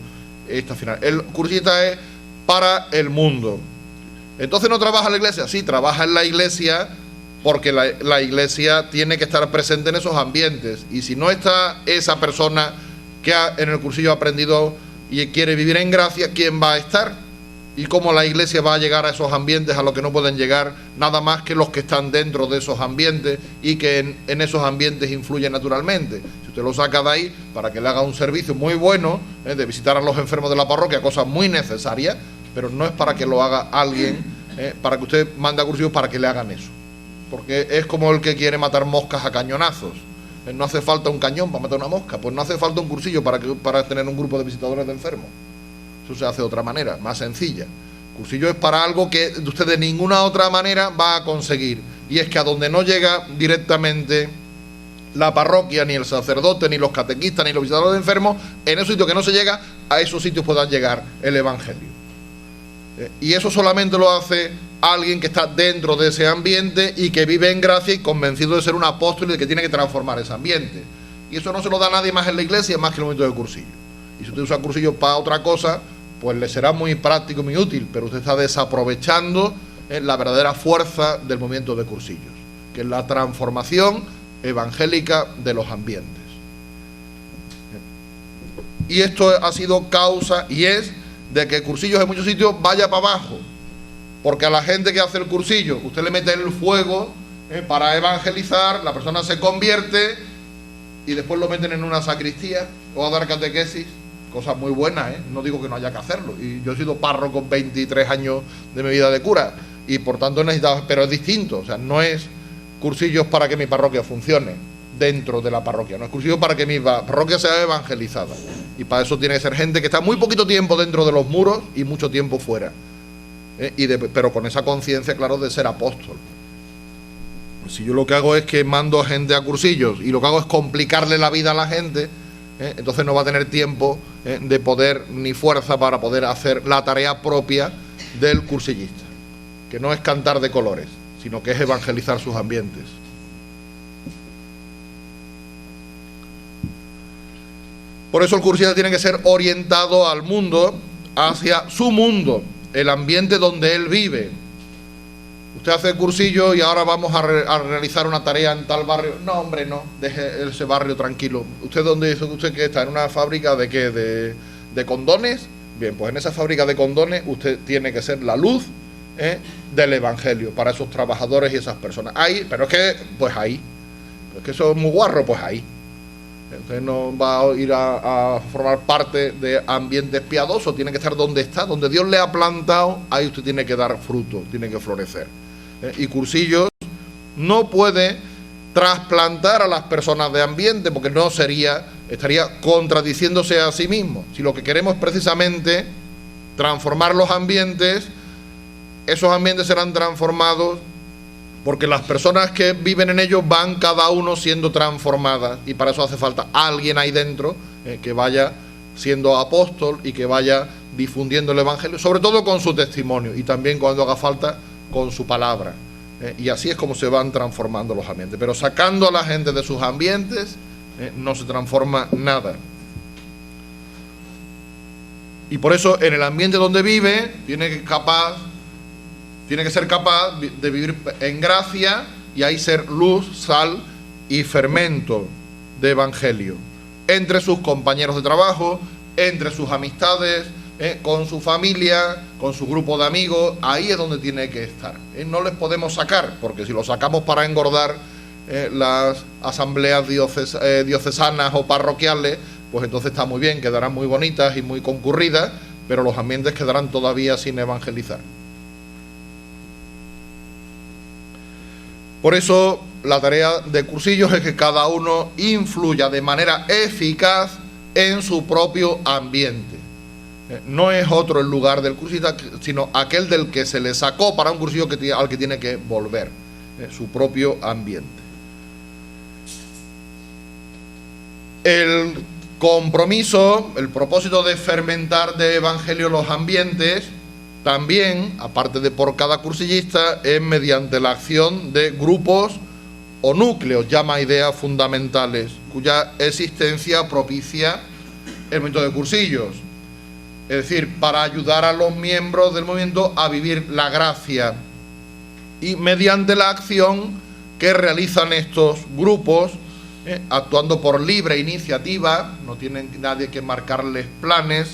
esta final. El cursillista es para el mundo. Entonces, ¿no trabaja en la iglesia? Sí, trabaja en la iglesia, porque la iglesia tiene que estar presente en esos ambientes. Y si no está esa persona que en el cursillo ha aprendido y quiere vivir en gracia, ¿quién va a estar? ¿Y cómo la iglesia va a llegar a esos ambientes a los que no pueden llegar nada más que los que están dentro de esos ambientes y que en esos ambientes influyen naturalmente? Si usted lo saca de ahí para que le haga un servicio muy bueno, de visitar a los enfermos de la parroquia, cosa muy necesaria, pero no es para que lo haga alguien, para que usted mande a cursillos para que le hagan eso. Porque es como el que quiere matar moscas a cañonazos. No hace falta un cañón para matar una mosca, pues no hace falta un cursillo para tener un grupo de visitadores de enfermos. Eso se hace de otra manera, más sencilla. El cursillo es para algo que usted de ninguna otra manera va a conseguir, y es que a donde no llega directamente la parroquia, ni el sacerdote, ni los catequistas, ni los visitadores de enfermos, en esos sitios que no se llega, a esos sitios pueda llegar el evangelio. Y eso solamente lo hace alguien que está dentro de ese ambiente y que vive en gracia y convencido de ser un apóstol y de que tiene que transformar ese ambiente. Y eso no se lo da a nadie más en la iglesia, más que el movimiento de cursillo. Y si usted usa cursillos para otra cosa, pues le será muy práctico y muy útil, pero usted está desaprovechando la verdadera fuerza del movimiento de cursillos, que es la transformación evangélica de los ambientes. Y esto ha sido causa y es de que cursillos en muchos sitios vaya para abajo, porque a la gente que hace el cursillo usted le mete el fuego para evangelizar, la persona se convierte y después lo meten en una sacristía o a dar catequesis, cosas muy buenas, no digo que no haya que hacerlo, y yo he sido párroco 23 años de mi vida de cura y por tanto he necesitado, pero es distinto, o sea, no es cursillos para que mi parroquia funcione dentro de la parroquia, no es cursillos para que mi parroquia sea evangelizada, y para eso tiene que ser gente que está muy poquito tiempo dentro de los muros y mucho tiempo fuera, pero con esa conciencia, claro, de ser apóstol. Si yo lo que hago es que mando a gente a cursillos y lo que hago es complicarle la vida a la gente, entonces no va a tener tiempo de poder ni fuerza para poder hacer la tarea propia del cursillista, que no es cantar de colores, sino que es evangelizar sus ambientes. Por eso el cursillista tiene que ser orientado al mundo, hacia su mundo, el ambiente donde él vive. Usted hace el cursillo y ahora vamos a realizar una tarea en tal barrio. No, hombre, no, deje ese barrio tranquilo. ¿Usted dónde dice usted que está? ¿En una fábrica de qué? ¿De condones? Bien, pues en esa fábrica de condones usted tiene que ser la luz del evangelio para esos trabajadores y esas personas. Ahí, pero es que, pues ahí. Es que eso es muy guarro, pues ahí. Usted no va a ir a formar parte de ambientes piadosos, tiene que estar donde está, donde Dios le ha plantado, ahí usted tiene que dar fruto, tiene que florecer. Y cursillos no puede trasplantar a las personas de ambiente porque no estaría contradiciéndose a sí mismo. Si lo que queremos es precisamente transformar los ambientes, esos ambientes serán transformados porque las personas que viven en ellos van cada uno siendo transformadas y para eso hace falta alguien ahí dentro que vaya siendo apóstol y que vaya difundiendo el evangelio, sobre todo con su testimonio y también cuando haga falta con su palabra. Y así es como se van transformando los ambientes. Pero sacando a la gente de sus ambientes no se transforma nada. Y por eso en el ambiente donde vive tiene que ser capaz de vivir en gracia y ahí ser luz, sal y fermento de evangelio. Entre sus compañeros de trabajo, entre sus amistades, con su familia, con su grupo de amigos, ahí es donde tiene que estar. No les podemos sacar, porque si los sacamos para engordar las asambleas diocesanas o parroquiales, pues entonces está muy bien, quedarán muy bonitas y muy concurridas, pero los ambientes quedarán todavía sin evangelizar. Por eso la tarea de cursillos es que cada uno influya de manera eficaz en su propio ambiente. No es otro el lugar del cursillista, sino aquel del que se le sacó para un cursillo al que tiene que volver, su propio ambiente. El compromiso, el propósito de fermentar de evangelio los ambientes, también, aparte de por cada cursillista, es mediante la acción de grupos o núcleos, llama ideas fundamentales, cuya existencia propicia el movimiento de cursillos. Es decir, para ayudar a los miembros del movimiento a vivir la gracia. Y mediante la acción que realizan estos grupos, actuando por libre iniciativa, no tienen nadie que marcarles planes,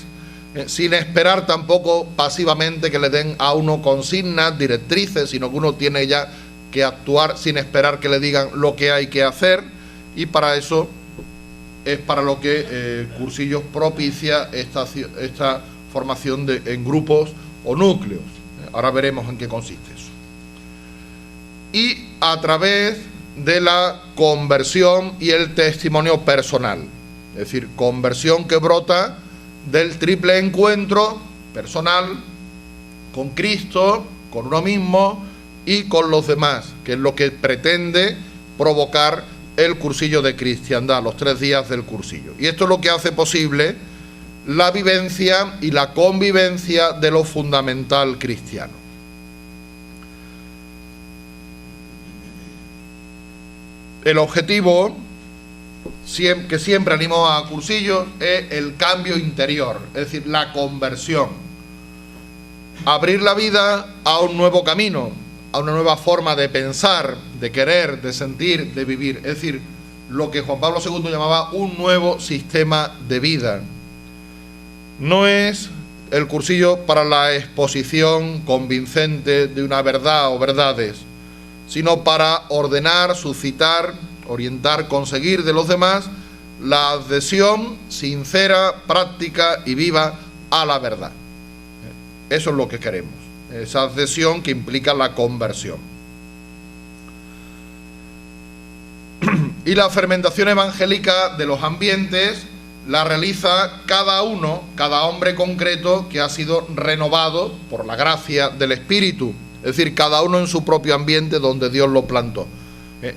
sin esperar tampoco pasivamente que le den a uno consignas, directrices, sino que uno tiene ya que actuar sin esperar que le digan lo que hay que hacer, y para eso es para lo que Cursillos propicia esta formación en grupos o núcleos. Ahora veremos en qué consiste eso. Y a través de la conversión y el testimonio personal, es decir, conversión que brota del triple encuentro personal con Cristo, con uno mismo y con los demás, que es lo que pretende provocar el cursillo de cristiandad, los 3 días del cursillo. Y esto es lo que hace posible la vivencia y la convivencia de lo fundamental cristiano. El objetivo que siempre animo a cursillos es el cambio interior, es decir, la conversión. Abrir la vida a un nuevo camino, a una nueva forma de pensar, de querer, de sentir, de vivir. Es decir, lo que Juan Pablo II llamaba un nuevo sistema de vida. No es el cursillo para la exposición convincente de una verdad o verdades, sino para ordenar, suscitar, orientar, conseguir de los demás la adhesión sincera, práctica y viva a la verdad. Eso es lo que queremos, esa adhesión que implica la conversión. Y la fermentación evangélica de los ambientes la realiza cada uno, cada hombre concreto que ha sido renovado por la gracia del Espíritu, es decir, cada uno en su propio ambiente donde Dios lo plantó.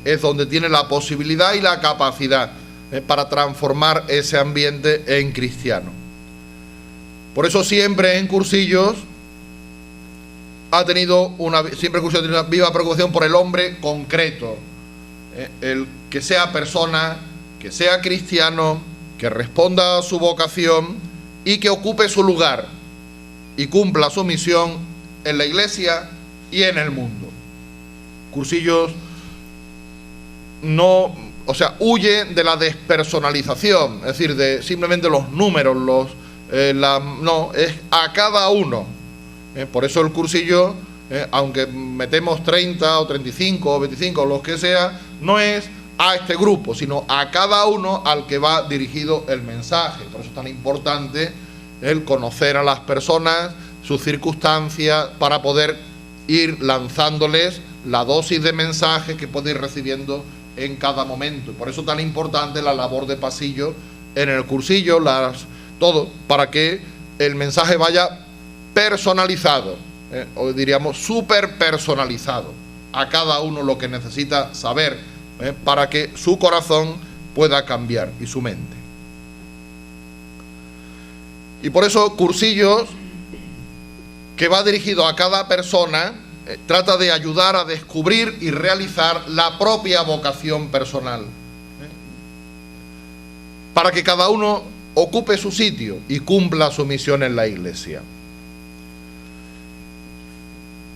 Es donde tiene la posibilidad y la capacidad para transformar ese ambiente en cristiano. Por eso siempre en cursillos siempre Cursillos ha tenido una viva preocupación por el hombre concreto, el que sea persona, que sea cristiano, que responda a su vocación y que ocupe su lugar y cumpla su misión en la Iglesia y en el mundo. Cursillos huye de la despersonalización, es decir, de simplemente los números, es a cada uno. Por eso el cursillo, aunque metemos 30 o 35 o 25 o los que sea, no es a este grupo, sino a cada uno al que va dirigido el mensaje. Por eso es tan importante el conocer a las personas, sus circunstancias, para poder ir lanzándoles la dosis de mensaje que puede ir recibiendo en cada momento. Por eso tan importante la labor de pasillo en el cursillo, todo, para que el mensaje vaya personalizado, o diríamos súper personalizado, a cada uno lo que necesita saber, para que su corazón pueda cambiar y su mente. Y por eso cursillos, que va dirigido a cada persona, trata de ayudar a descubrir y realizar la propia vocación personal, para que cada uno ocupe su sitio y cumpla su misión en la Iglesia.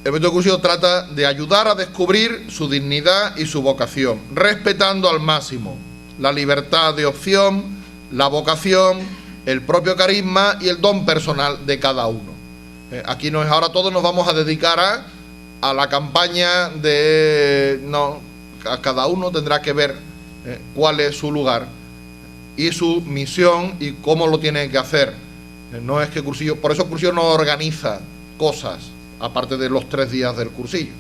El método cursillo trata de ayudar a descubrir su dignidad y su vocación, respetando al máximo la libertad de opción, la vocación, el propio carisma y el don personal de cada uno. Aquí no es ahora, todos nos vamos a dedicar a la campaña a cada uno tendrá que ver cuál es su lugar y su misión y cómo lo tiene que hacer. No es que cursillo, por eso cursillo no organiza cosas, aparte de los 3 días del cursillo,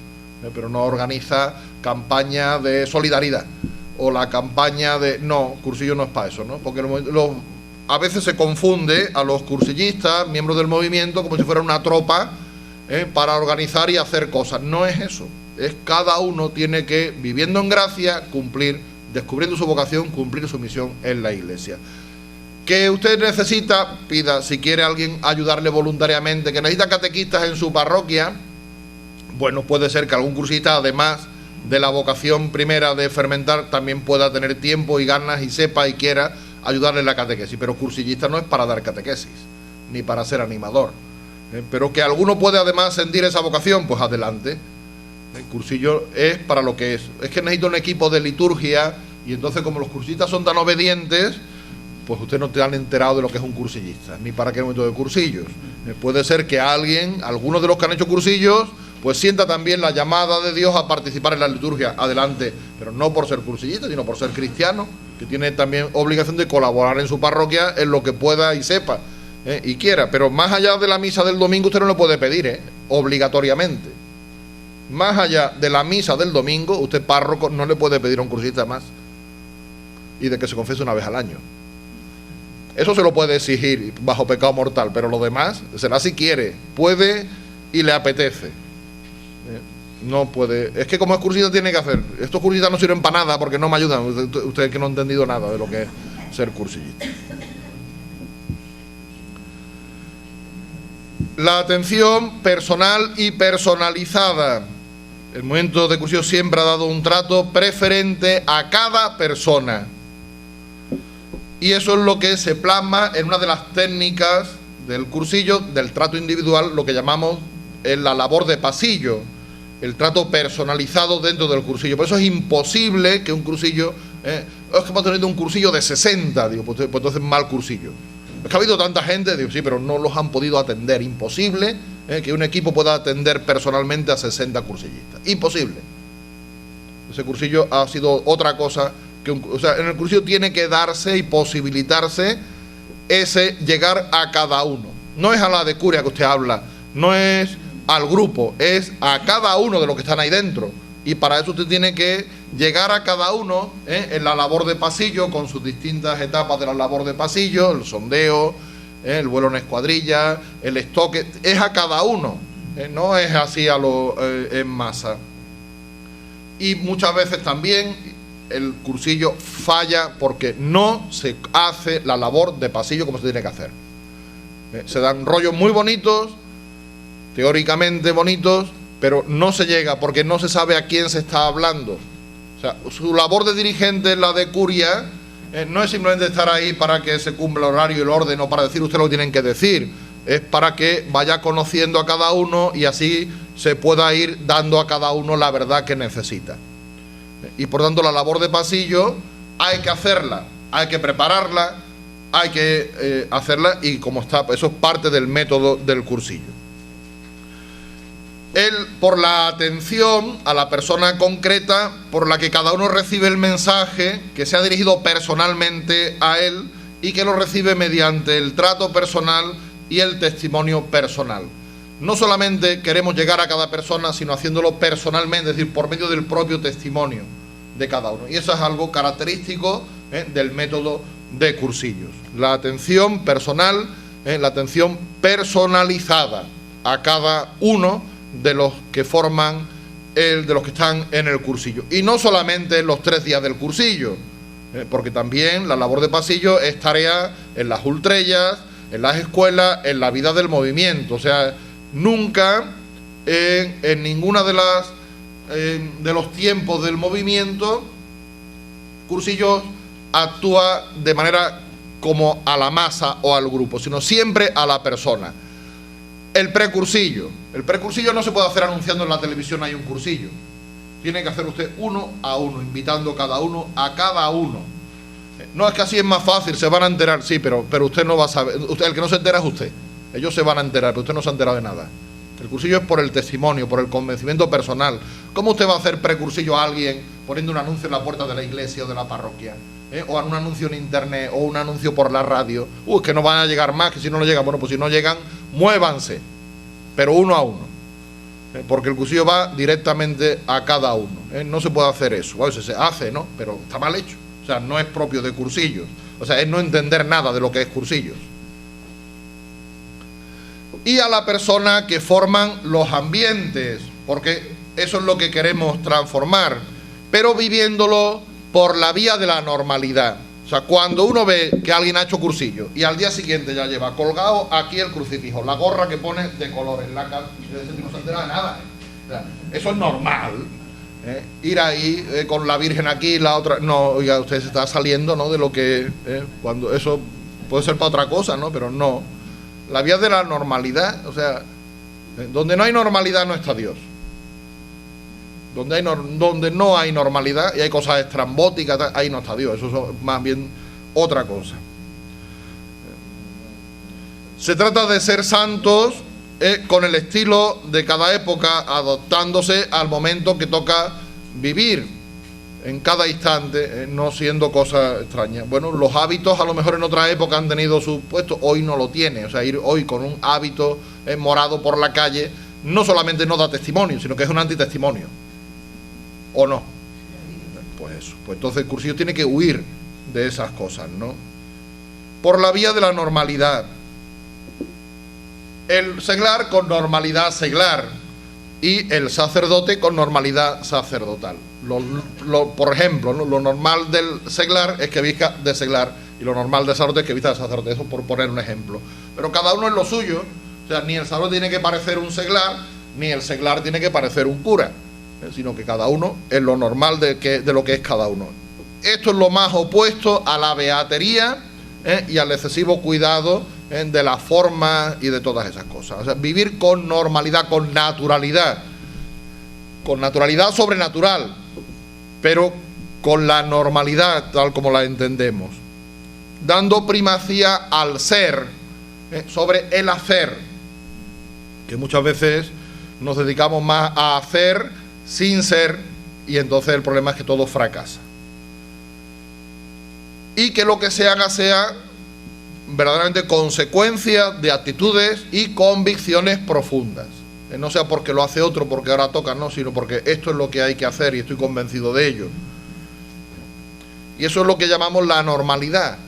pero no organiza campaña de solidaridad o la campaña de... No, cursillo no es para eso, ¿no? Porque a veces se confunde a los cursillistas, miembros del movimiento, como si fuera una tropa para organizar y hacer cosas. No es eso, es cada uno tiene que, viviendo en gracia, cumplir, descubriendo su vocación, cumplir su misión en la Iglesia. Que usted necesita, pida, si quiere alguien ayudarle voluntariamente, que necesita catequistas en su parroquia, bueno, puede ser que algún cursista, además de la vocación primera de fermentar, también pueda tener tiempo y ganas y sepa y quiera ayudarle en la catequesis, pero cursillista no es para dar catequesis, ni para ser animador. Pero que alguno puede además sentir esa vocación, pues adelante. El cursillo es para lo que es. Es que necesito un equipo de liturgia y entonces como los cursillistas son tan obedientes, pues usted no te han enterado de lo que es un cursillista, ni para qué momento de cursillos. Puede ser que algunos de los que han hecho cursillos, pues sienta también la llamada de Dios a participar en la liturgia, adelante, pero no por ser cursillista, sino por ser cristiano, que tiene también obligación de colaborar en su parroquia en lo que pueda y sepa y quiera, pero más allá de la misa del domingo usted no lo puede pedir, obligatoriamente. Más allá de la misa del domingo, usted párroco no le puede pedir a un cursillista más y de que se confiese una vez al año. Eso se lo puede exigir bajo pecado mortal, pero lo demás será si quiere, puede y le apetece. No puede, es que como es cursista tiene que hacer. Estos cursistas no sirven para nada porque no me ayudan. Usted que no ha entendido nada de lo que es ser cursillista. La atención personal y personalizada. El movimiento de cursillo siempre ha dado un trato preferente a cada persona. Y eso es lo que se plasma en una de las técnicas del cursillo, del trato individual, lo que llamamos la labor de pasillo, el trato personalizado dentro del cursillo. Por eso es imposible que un cursillo, es que hemos tenido un cursillo de 60, digo, pues entonces mal cursillo. Es que ha habido tanta gente, digo, sí, pero no los han podido atender. Imposible que un equipo pueda atender personalmente a 60 cursillistas. Imposible. Ese cursillo ha sido otra cosa que o sea, en el cursillo tiene que darse y posibilitarse ese llegar a cada uno. No es a la decuria que usted habla, no es al grupo, es a cada uno de los que están ahí dentro. Y para eso usted tiene que llegar a cada uno en la labor de pasillo, con sus distintas etapas de la labor de pasillo, el sondeo, el vuelo en escuadrilla, el estoque, es a cada uno, no es así en masa. Y muchas veces también el cursillo falla porque no se hace la labor de pasillo como se tiene que hacer. Se dan rollos muy bonitos, teóricamente bonitos, pero no se llega porque no se sabe a quién se está hablando. O sea, su labor de dirigente, la de curia, no es simplemente estar ahí para que se cumpla el horario y el orden o para decir usted lo que tienen que decir. Es para que vaya conociendo a cada uno y así se pueda ir dando a cada uno la verdad que necesita. Y por tanto la labor de pasillo hay que hacerla, hay que prepararla, hay que hacerla y como está, eso es parte del método del cursillo. Por la atención a la persona concreta por la que cada uno recibe el mensaje que se ha dirigido personalmente a él y que lo recibe mediante el trato personal y el testimonio personal. No solamente queremos llegar a cada persona, sino haciéndolo personalmente, es decir, por medio del propio testimonio de cada uno. Y eso es algo característico del método de cursillos. La atención personal, la atención personalizada a cada uno de los que forman, de los que están en el cursillo. Y no solamente los 3 días del cursillo, porque también la labor de pasillo es tarea en las ultrellas, en las escuelas, en la vida del movimiento. O sea, nunca en ninguna de los tiempos del movimiento cursillos actúa de manera como a la masa o al grupo, sino siempre a la persona. El precursillo no se puede hacer anunciando en la televisión hay un cursillo. Tiene que hacer usted uno a uno, invitando cada uno a cada uno. No, es que así es más fácil, se van a enterar, sí, pero usted no va a saber, el que no se entera es usted. Ellos se van a enterar, pero usted no se ha enterado de nada. El cursillo es por el testimonio, por el convencimiento personal. ¿Cómo usted va a hacer precursillo a alguien poniendo un anuncio en la puerta de la iglesia o de la parroquia? O un anuncio en internet, o un anuncio por la radio. Es que no van a llegar más, que si no lo llegan. Bueno, pues si no llegan, muévanse, pero uno a uno. Porque el cursillo va directamente a cada uno. No se puede hacer eso. A veces se hace, ¿no? Pero está mal hecho. O sea, no es propio de cursillos. O sea, es no entender nada de lo que es cursillos. Y a la persona que forman los ambientes, porque eso es lo que queremos transformar, pero viviéndolo por la vía de la normalidad. O sea, cuando uno ve que alguien ha hecho cursillo y al día siguiente ya lleva colgado aquí el crucifijo, la gorra que pone de colores, no se entera de nada. O sea, eso es normal. Ir ahí con la Virgen aquí, la otra... No, oiga, usted se está saliendo, ¿no?, de lo que... cuando eso puede ser para otra cosa, ¿no? Pero no. La vía de la normalidad, o sea, donde no hay normalidad no está Dios. Donde no hay normalidad y hay cosas estrambóticas, ahí no está Dios. Eso es más bien otra cosa. Se trata de ser santos con el estilo de cada época, adaptándose al momento que toca vivir en cada instante, no siendo cosas extrañas. Bueno, los hábitos a lo mejor en otra época han tenido su puesto, hoy no lo tiene. O sea, ir hoy con un hábito morado por la calle no solamente no da testimonio, sino que es un antitestimonio. ¿O no? Pues eso. Pues entonces el cursillo tiene que huir de esas cosas, ¿no? Por la vía de la normalidad. El seglar con normalidad seglar y el sacerdote con normalidad sacerdotal. Por ejemplo, ¿no?, lo normal del seglar es que vista de seglar y lo normal del sacerdote es que vista de sacerdote. Eso por poner un ejemplo. Pero cada uno es lo suyo. O sea, ni el sacerdote tiene que parecer un seglar, ni el seglar tiene que parecer un cura, sino que cada uno es lo normal de lo que es cada uno. Esto es lo más opuesto a la beatería y al excesivo cuidado de las formas y de todas esas cosas. O sea, vivir con normalidad, con naturalidad sobrenatural, pero con la normalidad tal como la entendemos, dando primacía al ser sobre el hacer, que muchas veces nos dedicamos más a hacer sin ser, y entonces el problema es que todo fracasa. Y que lo que se haga sea verdaderamente consecuencia de actitudes y convicciones profundas. No sea porque lo hace otro, porque ahora toca, no, sino porque esto es lo que hay que hacer y estoy convencido de ello. Y eso es lo que llamamos la normalidad.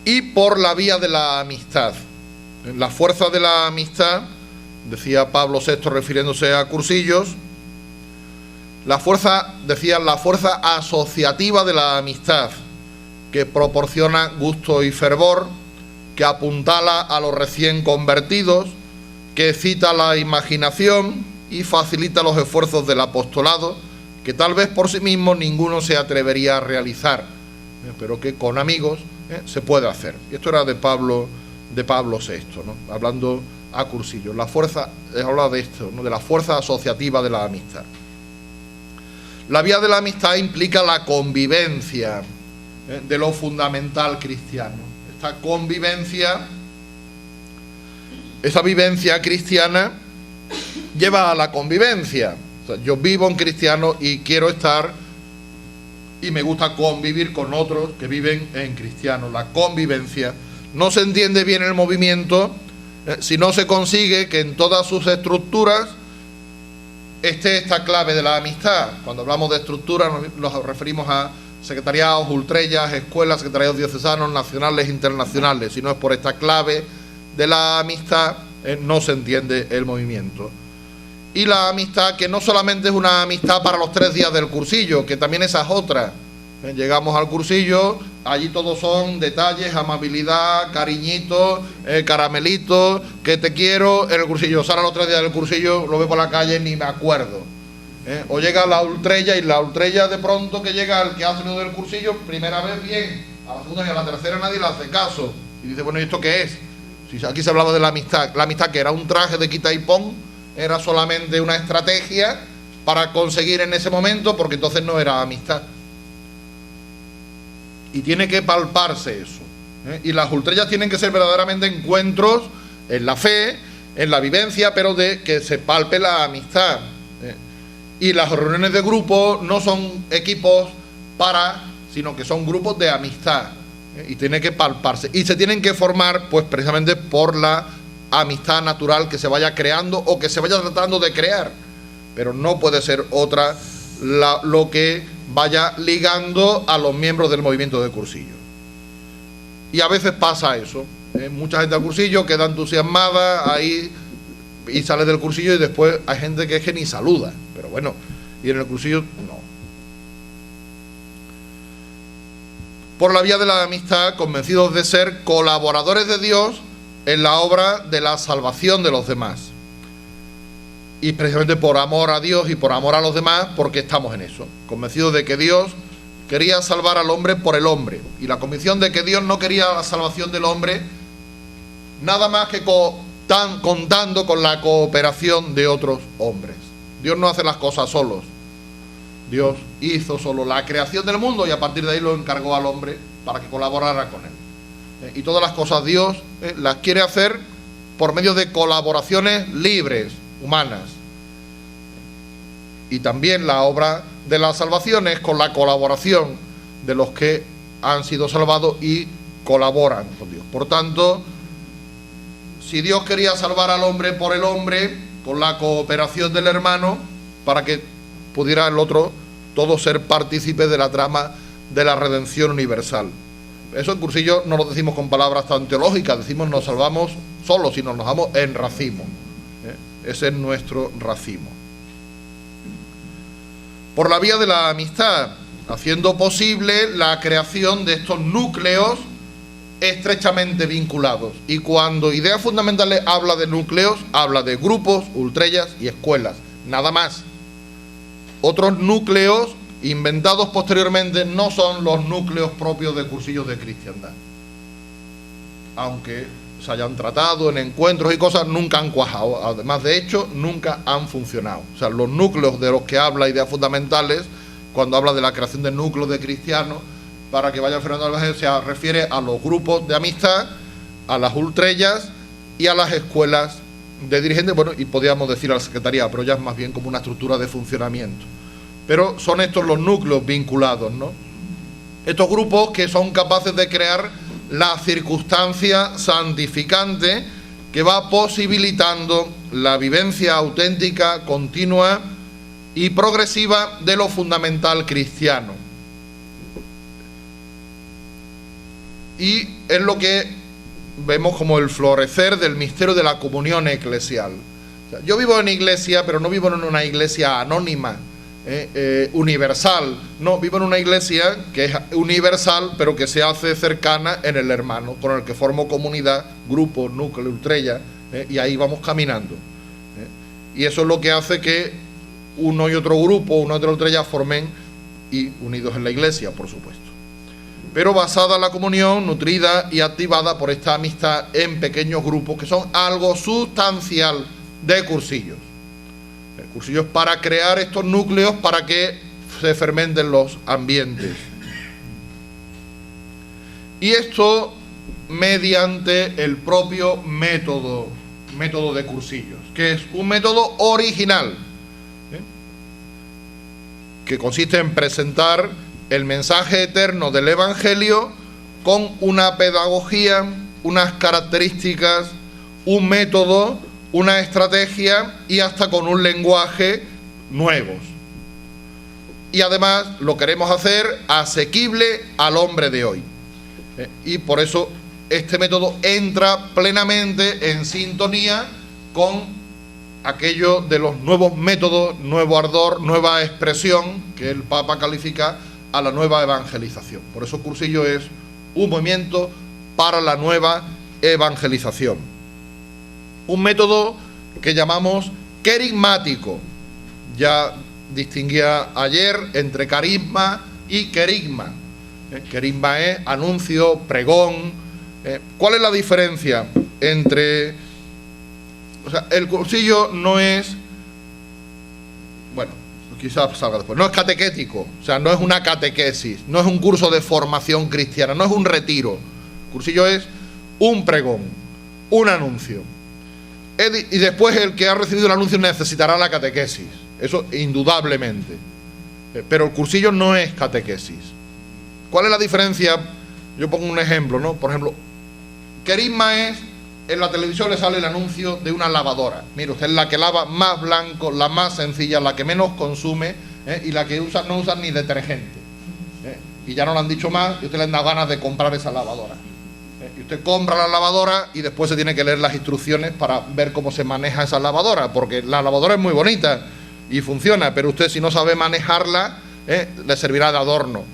Y por la vía de la amistad. La fuerza de la amistad, decía Pablo VI refiriéndose a Cursillos, la fuerza asociativa de la amistad, que proporciona gusto y fervor, que apuntala a los recién convertidos, que excita la imaginación y facilita los esfuerzos del apostolado, que tal vez por sí mismo ninguno se atrevería a realizar, pero que con amigos se puede hacer. Y esto era de Pablo VI, ¿no? Hablando a Cursillos. La fuerza, habla de esto, ¿no? De la fuerza asociativa de la amistad. La vía de la amistad implica la convivencia de lo fundamental cristiano. Esta convivencia, esa vivencia cristiana lleva a la convivencia. O sea, yo vivo en cristiano y quiero estar y me gusta convivir con otros que viven en cristiano. La convivencia. No se entiende bien el movimiento si no se consigue que en todas sus estructuras esté esta clave de la amistad. Cuando hablamos de estructuras nos referimos a secretariados, ultrellas, escuelas, secretariados diocesanos, nacionales, internacionales. Si no es por esta clave de la amistad, no se entiende el movimiento. Y la amistad, que no solamente es una amistad para los 3 días del cursillo, que también esa es otra. Llegamos al cursillo, allí todos son detalles, amabilidad, cariñitos, caramelitos, que te quiero. En el cursillo, sale los 3 días del cursillo, lo veo por la calle, ni me acuerdo. O llega la ultrella, y la ultrella de pronto que llega el que ha salido del cursillo, primera vez bien, a la segunda y a la tercera nadie le hace caso. Y dice, bueno, ¿y esto qué es? Si aquí se hablaba de la amistad que era un traje de quita y pon, era solamente una estrategia para conseguir en ese momento, porque entonces no era amistad. Y tiene que palparse eso. Y las ultrellas tienen que ser verdaderamente encuentros en la fe, en la vivencia, pero de que se palpe la amistad. Y las reuniones de grupo no son equipos sino que son grupos de amistad. Y tiene que palparse. Y se tienen que formar, pues precisamente por la amistad natural que se vaya creando o que se vaya tratando de crear. Pero no puede ser otra lo que vaya ligando a los miembros del movimiento de cursillo. Y a veces pasa eso. Mucha gente al cursillo queda entusiasmada ahí y sale del cursillo, y después hay gente que es que ni saluda. Pero bueno, y en el cursillo no. Por la vía de la amistad, convencidos de ser colaboradores de Dios en la obra de la salvación de los demás. Y precisamente por amor a Dios y por amor a los demás, porque estamos en eso, convencidos de que Dios quería salvar al hombre por el hombre, y la convicción de que Dios no quería la salvación del hombre nada más que contando con la cooperación de otros hombres. Dios no hace las cosas solos. Dios hizo solo la creación del mundo y a partir de ahí lo encargó al hombre para que colaborara con él. Y todas las cosas Dios las quiere hacer por medio de colaboraciones libres, humanas. Y también la obra de la salvación es con la colaboración de los que han sido salvados y colaboran con Dios. Por tanto, si Dios quería salvar al hombre por el hombre, con la cooperación del hermano, para que pudiera el otro todos ser partícipes de la trama de la redención universal. Eso en cursillo no lo decimos con palabras tan teológicas, decimos nos salvamos solos, sino nos damos en racimo. Ese es nuestro racimo. Por la vía de la amistad, haciendo posible la creación de estos núcleos estrechamente vinculados. Y cuando Ideas Fundamentales habla de núcleos, habla de grupos, ultrellas y escuelas, nada más. Otros núcleos inventados posteriormente, no son los núcleos propios de cursillos de cristiandad. Aunque se hayan tratado en encuentros y cosas, nunca han cuajado. Además, de hecho, nunca han funcionado. O sea, los núcleos de los que habla Ideas Fundamentales, cuando habla de la creación de núcleos de cristianos, para que vaya Fernando Albacete, se refiere a los grupos de amistad, a las ultrellas y a las escuelas de dirigentes, bueno, y podríamos decir a la secretaría, pero ya es más bien como una estructura de funcionamiento. Pero son estos los núcleos vinculados, ¿no? Estos grupos que son capaces de crear la circunstancia santificante que va posibilitando la vivencia auténtica, continua y progresiva de lo fundamental cristiano. Y es lo que vemos como el florecer del misterio de la comunión eclesial. O sea, yo vivo en iglesia, pero no vivo en una iglesia anónima, universal. No, vivo en una iglesia que es universal, pero que se hace cercana en el hermano, con el que formo comunidad, grupo, núcleo, ultrella, y ahí vamos caminando. Y eso es lo que hace que uno y otro grupo, uno y otra ultrella formen, y unidos en la iglesia, por supuesto. Pero basada en la comunión, nutrida y activada por esta amistad en pequeños grupos, que son algo sustancial de cursillos. El cursillo es para crear estos núcleos para que se fermenten los ambientes. Y esto mediante el propio método de cursillos, que es un método original, que consiste en presentar el mensaje eterno del Evangelio con una pedagogía, unas características, un método, una estrategia y hasta con un lenguaje nuevos. Y además lo queremos hacer asequible al hombre de hoy. Y por eso este método entra plenamente en sintonía con aquello de los nuevos métodos, nuevo ardor, nueva expresión que el Papa califica a la nueva evangelización. Por eso Cursillo es un movimiento para la nueva evangelización. Un método que llamamos querigmático. Ya distinguía ayer entre carisma y querigma. Querigma es anuncio, pregón. ¿Cuál es la diferencia entre... O sea, el cursillo no es... Bueno, quizás salga después. No es catequético, o sea, no es una catequesis, no es un curso de formación cristiana, no es un retiro. El cursillo es un pregón, un anuncio. Y después el que ha recibido el anuncio necesitará la catequesis, eso indudablemente. Pero el cursillo no es catequesis. ¿Cuál es la diferencia? Yo pongo un ejemplo, ¿no? Por ejemplo, querigma es... En la televisión le sale el anuncio de una lavadora. Mire, usted es la que lava más blanco, la más sencilla, la que menos consume, y la que no usa ni detergente. Y ya no le han dicho más y usted le han dado ganas de comprar esa lavadora. Y usted compra la lavadora y después se tiene que leer las instrucciones para ver cómo se maneja esa lavadora, porque la lavadora es muy bonita y funciona, pero usted si no sabe manejarla, le servirá de adorno.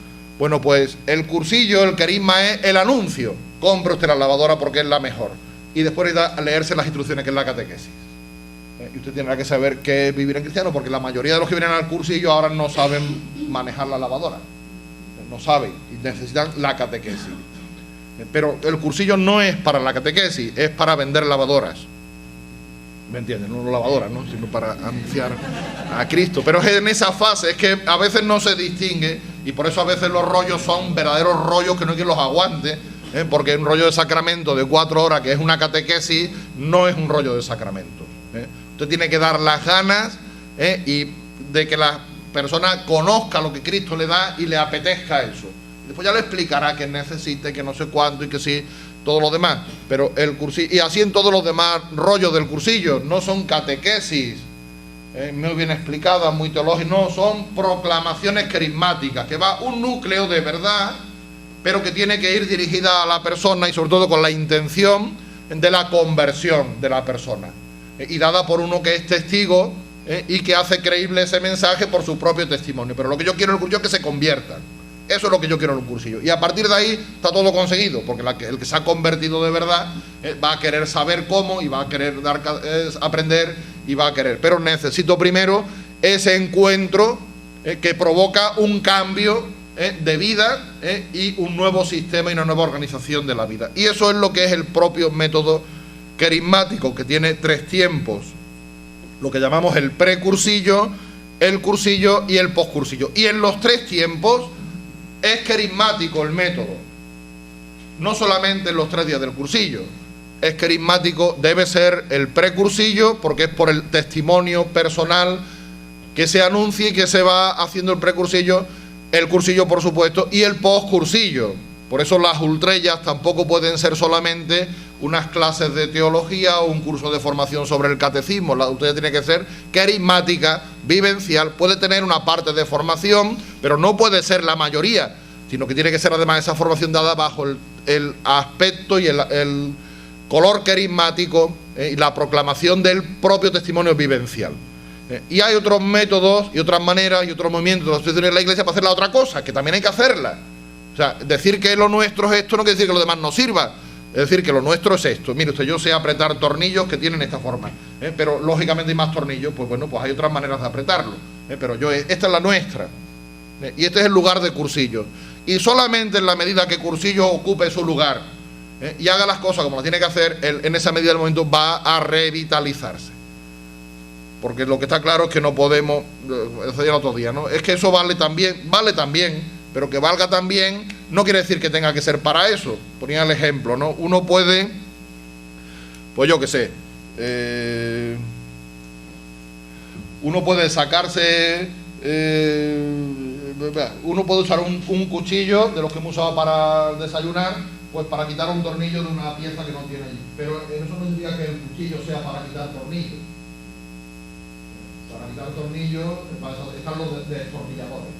Bueno, pues el cursillo, el querigma es el anuncio. Compre usted la lavadora porque es la mejor. Y después ir a leerse las instrucciones, que es la catequesis. Y usted tendrá que saber qué es vivir en cristiano, porque la mayoría de los que vienen al cursillo ahora no saben manejar la lavadora. No saben y necesitan la catequesis. Pero el cursillo no es para la catequesis, es para vender lavadoras. ¿Me entienden? No lavadoras, ¿no? Sino para anunciar a Cristo. Pero es en esa fase, es que a veces no se distingue, y por eso a veces los rollos son verdaderos rollos que no hay quien los aguante. Porque un rollo de sacramento de 4 horas, que es una catequesis, no es un rollo de sacramento. Usted tiene que dar las ganas y de que la persona conozca lo que Cristo le da y le apetezca eso. Después ya le explicará que necesite, que no sé cuánto y que sí, todo lo demás. Pero el cursillo, y así en todos los demás rollos del cursillo, no son catequesis muy bien explicadas, muy teológicas, no, son proclamaciones querigmáticas, que va un núcleo de verdad, pero que tiene que ir dirigida a la persona y sobre todo con la intención de la conversión de la persona, y dada por uno que es testigo y que hace creíble ese mensaje por su propio testimonio. Pero lo que yo quiero en el cursillo es que se conviertan. Eso es lo que yo quiero en un cursillo. Y a partir de ahí está todo conseguido, porque el que se ha convertido de verdad va a querer saber cómo y va a querer aprender y va a querer. Pero necesito primero ese encuentro que provoca un cambio de vida y un nuevo sistema y una nueva organización de la vida. Y eso es lo que es el propio método querigmático, que tiene 3 tiempos, lo que llamamos el precursillo, el cursillo y el poscursillo. Y en los 3 tiempos es querigmático el método, no solamente en los 3 días del cursillo. Es querigmático, debe ser el precursillo, porque es por el testimonio personal que se anuncia y que se va haciendo el precursillo, el cursillo, por supuesto, y el poscursillo. Por eso las ultrellas tampoco pueden ser solamente unas clases de teología o un curso de formación sobre el catecismo. La ultrella tiene que ser querigmática, vivencial, puede tener una parte de formación, pero no puede ser la mayoría, sino que tiene que ser además esa formación dada bajo el aspecto y el color querigmático y la proclamación del propio testimonio vivencial. Y hay otros métodos y otras maneras y otros movimientos de la asociación en la Iglesia para hacer la otra cosa, que también hay que hacerla. O sea, decir que lo nuestro es esto no quiere decir que lo demás no sirva. Es decir, que lo nuestro es esto. Mire usted, yo sé apretar tornillos que tienen esta forma, pero lógicamente hay más tornillos, pues bueno, pues hay otras maneras de apretarlo. Pero esta es la nuestra. Y este es el lugar de cursillo. Y solamente en la medida que cursillo ocupe su lugar y haga las cosas como las tiene que hacer, en esa medida del momento va a revitalizarse. Porque lo que está claro es que no podemos, eso ya el otro día, ¿no? Es que eso vale también, pero que valga también no quiere decir que tenga que ser para eso. Ponía el ejemplo, ¿no? Uno puede, pues yo qué sé, uno puede sacarse, uno puede usar un cuchillo de los que hemos usado para desayunar, pues para quitar un tornillo de una pieza que no tiene allí. Pero eso no significa que el cuchillo sea para quitar tornillos. Para quitar tornillos están los destornilladores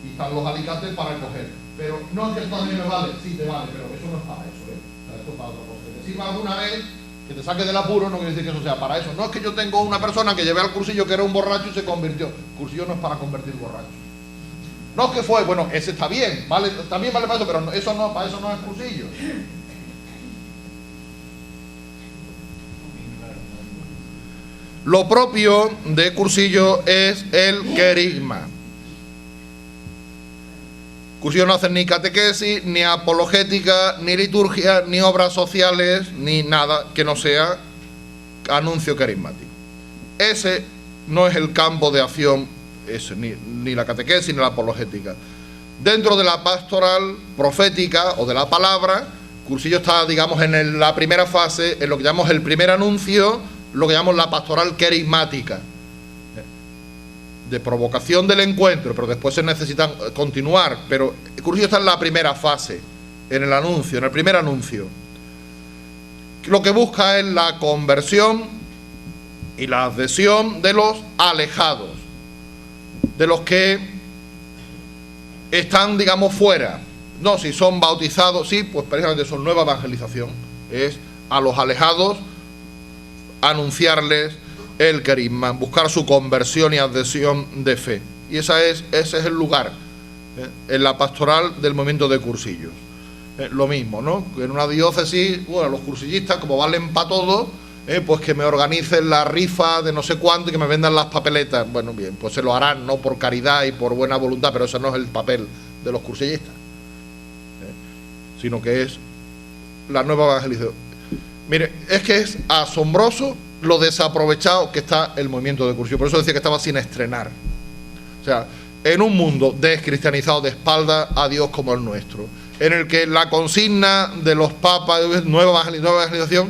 y están los alicates para coger. Pero no es que el tornillo me vale, sí te vale, pero eso no es para eso, O sea, esto es para otra cosa. Que te sirva alguna vez, que te saque del apuro, no quiere decir que eso sea para eso. No es que yo tengo una persona que llevé al cursillo que era un borracho y se convirtió. El cursillo no es para convertir borrachos. No es que fue, bueno, ese está bien, vale, también vale para eso, pero eso no, para eso no es cursillo. Lo propio de cursillo es el querigma. Cursillo no hace ni catequesis, ni apologética, ni liturgia, ni obras sociales, ni nada que no sea anuncio querigmático. Ese no es el campo de acción, ni la catequesis ni la apologética. Dentro de la pastoral profética o de la palabra, cursillo está, digamos, en la primera fase, en lo que llamamos el primer anuncio, lo que llamamos la pastoral querigmática, de provocación del encuentro, pero después se necesitan continuar. Pero el cursillo está en la primera fase, en el anuncio, en el primer anuncio. Lo que busca es la conversión y la adhesión de los alejados, de los que están, digamos, fuera. No, si son bautizados, sí, pues precisamente eso es nueva evangelización, es a los alejados anunciarles el querigma, buscar su conversión y adhesión de fe. Y ese es el lugar, en la pastoral del movimiento de cursillos. Lo mismo, ¿no? En una diócesis, bueno, los cursillistas, como valen para todo, pues que me organicen la rifa de no sé cuánto y que me vendan las papeletas. Bueno, bien, pues se lo harán, no por caridad y por buena voluntad, pero ese no es el papel de los cursillistas, sino que es la nueva evangelización. Mire, es que es asombroso lo desaprovechado que está el movimiento de cursillo. Por eso decía que estaba sin estrenar. O sea, en un mundo descristianizado de espalda a Dios como el nuestro, en el que la consigna de los papas es nueva evangelización,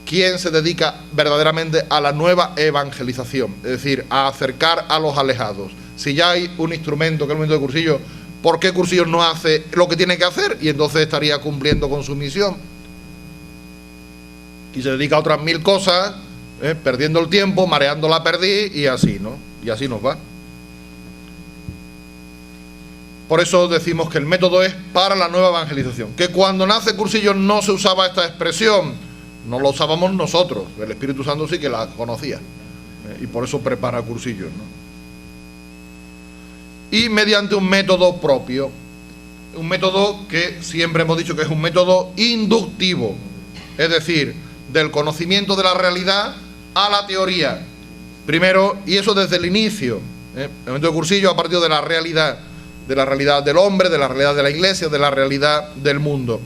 ¿quién se dedica verdaderamente a la nueva evangelización? Es decir, a acercar a los alejados. Si ya hay un instrumento que es el movimiento de cursillo, ¿por qué cursillo no hace lo que tiene que hacer? Y entonces estaría cumpliendo con su misión. Y se dedica a otras 1000 cosas, perdiendo el tiempo, mareando la perdiz y así, ¿no? Y así nos va. Por eso decimos que el método es para la nueva evangelización. Que cuando nace cursillo no se usaba esta expresión, no lo usábamos nosotros, el Espíritu Santo sí que la conocía, y por eso prepara cursillos, ¿no? Y mediante un método propio, un método que siempre hemos dicho que es un método inductivo, es decir, del conocimiento de la realidad a la teoría, primero, y eso desde el inicio, El movimiento de cursillos ha partido de la realidad del hombre, de la realidad de la Iglesia, de la realidad del mundo.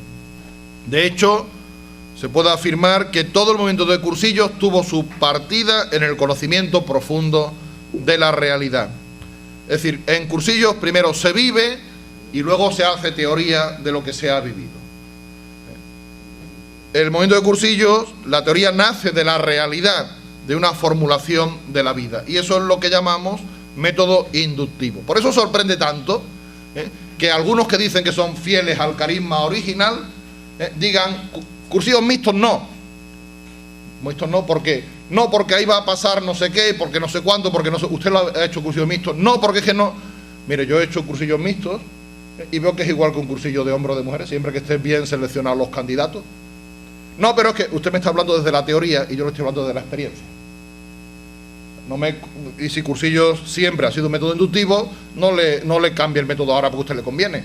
De hecho, se puede afirmar que todo el movimiento de cursillos tuvo su partida en el conocimiento profundo de la realidad. Es decir, en cursillos primero se vive y luego se hace teoría de lo que se ha vivido. El movimiento de cursillos, la teoría nace de la realidad, de una formulación de la vida. Y eso es lo que llamamos método inductivo. Por eso sorprende tanto que algunos que dicen que son fieles al carisma original digan cursillos mixtos no. Mixtos no, ¿por qué? No porque ahí va a pasar no sé qué, porque no sé cuánto, porque no sé, usted lo ha hecho cursillos mixtos. No, porque es que no. Mire, yo he hecho cursillos mixtos y veo que es igual que un cursillo de hombres o de mujeres, siempre que estén bien seleccionados los candidatos. No, pero es que usted me está hablando desde la teoría y yo le estoy hablando de la experiencia. Y si cursillos siempre ha sido un método inductivo, no le cambie el método ahora porque a usted le conviene.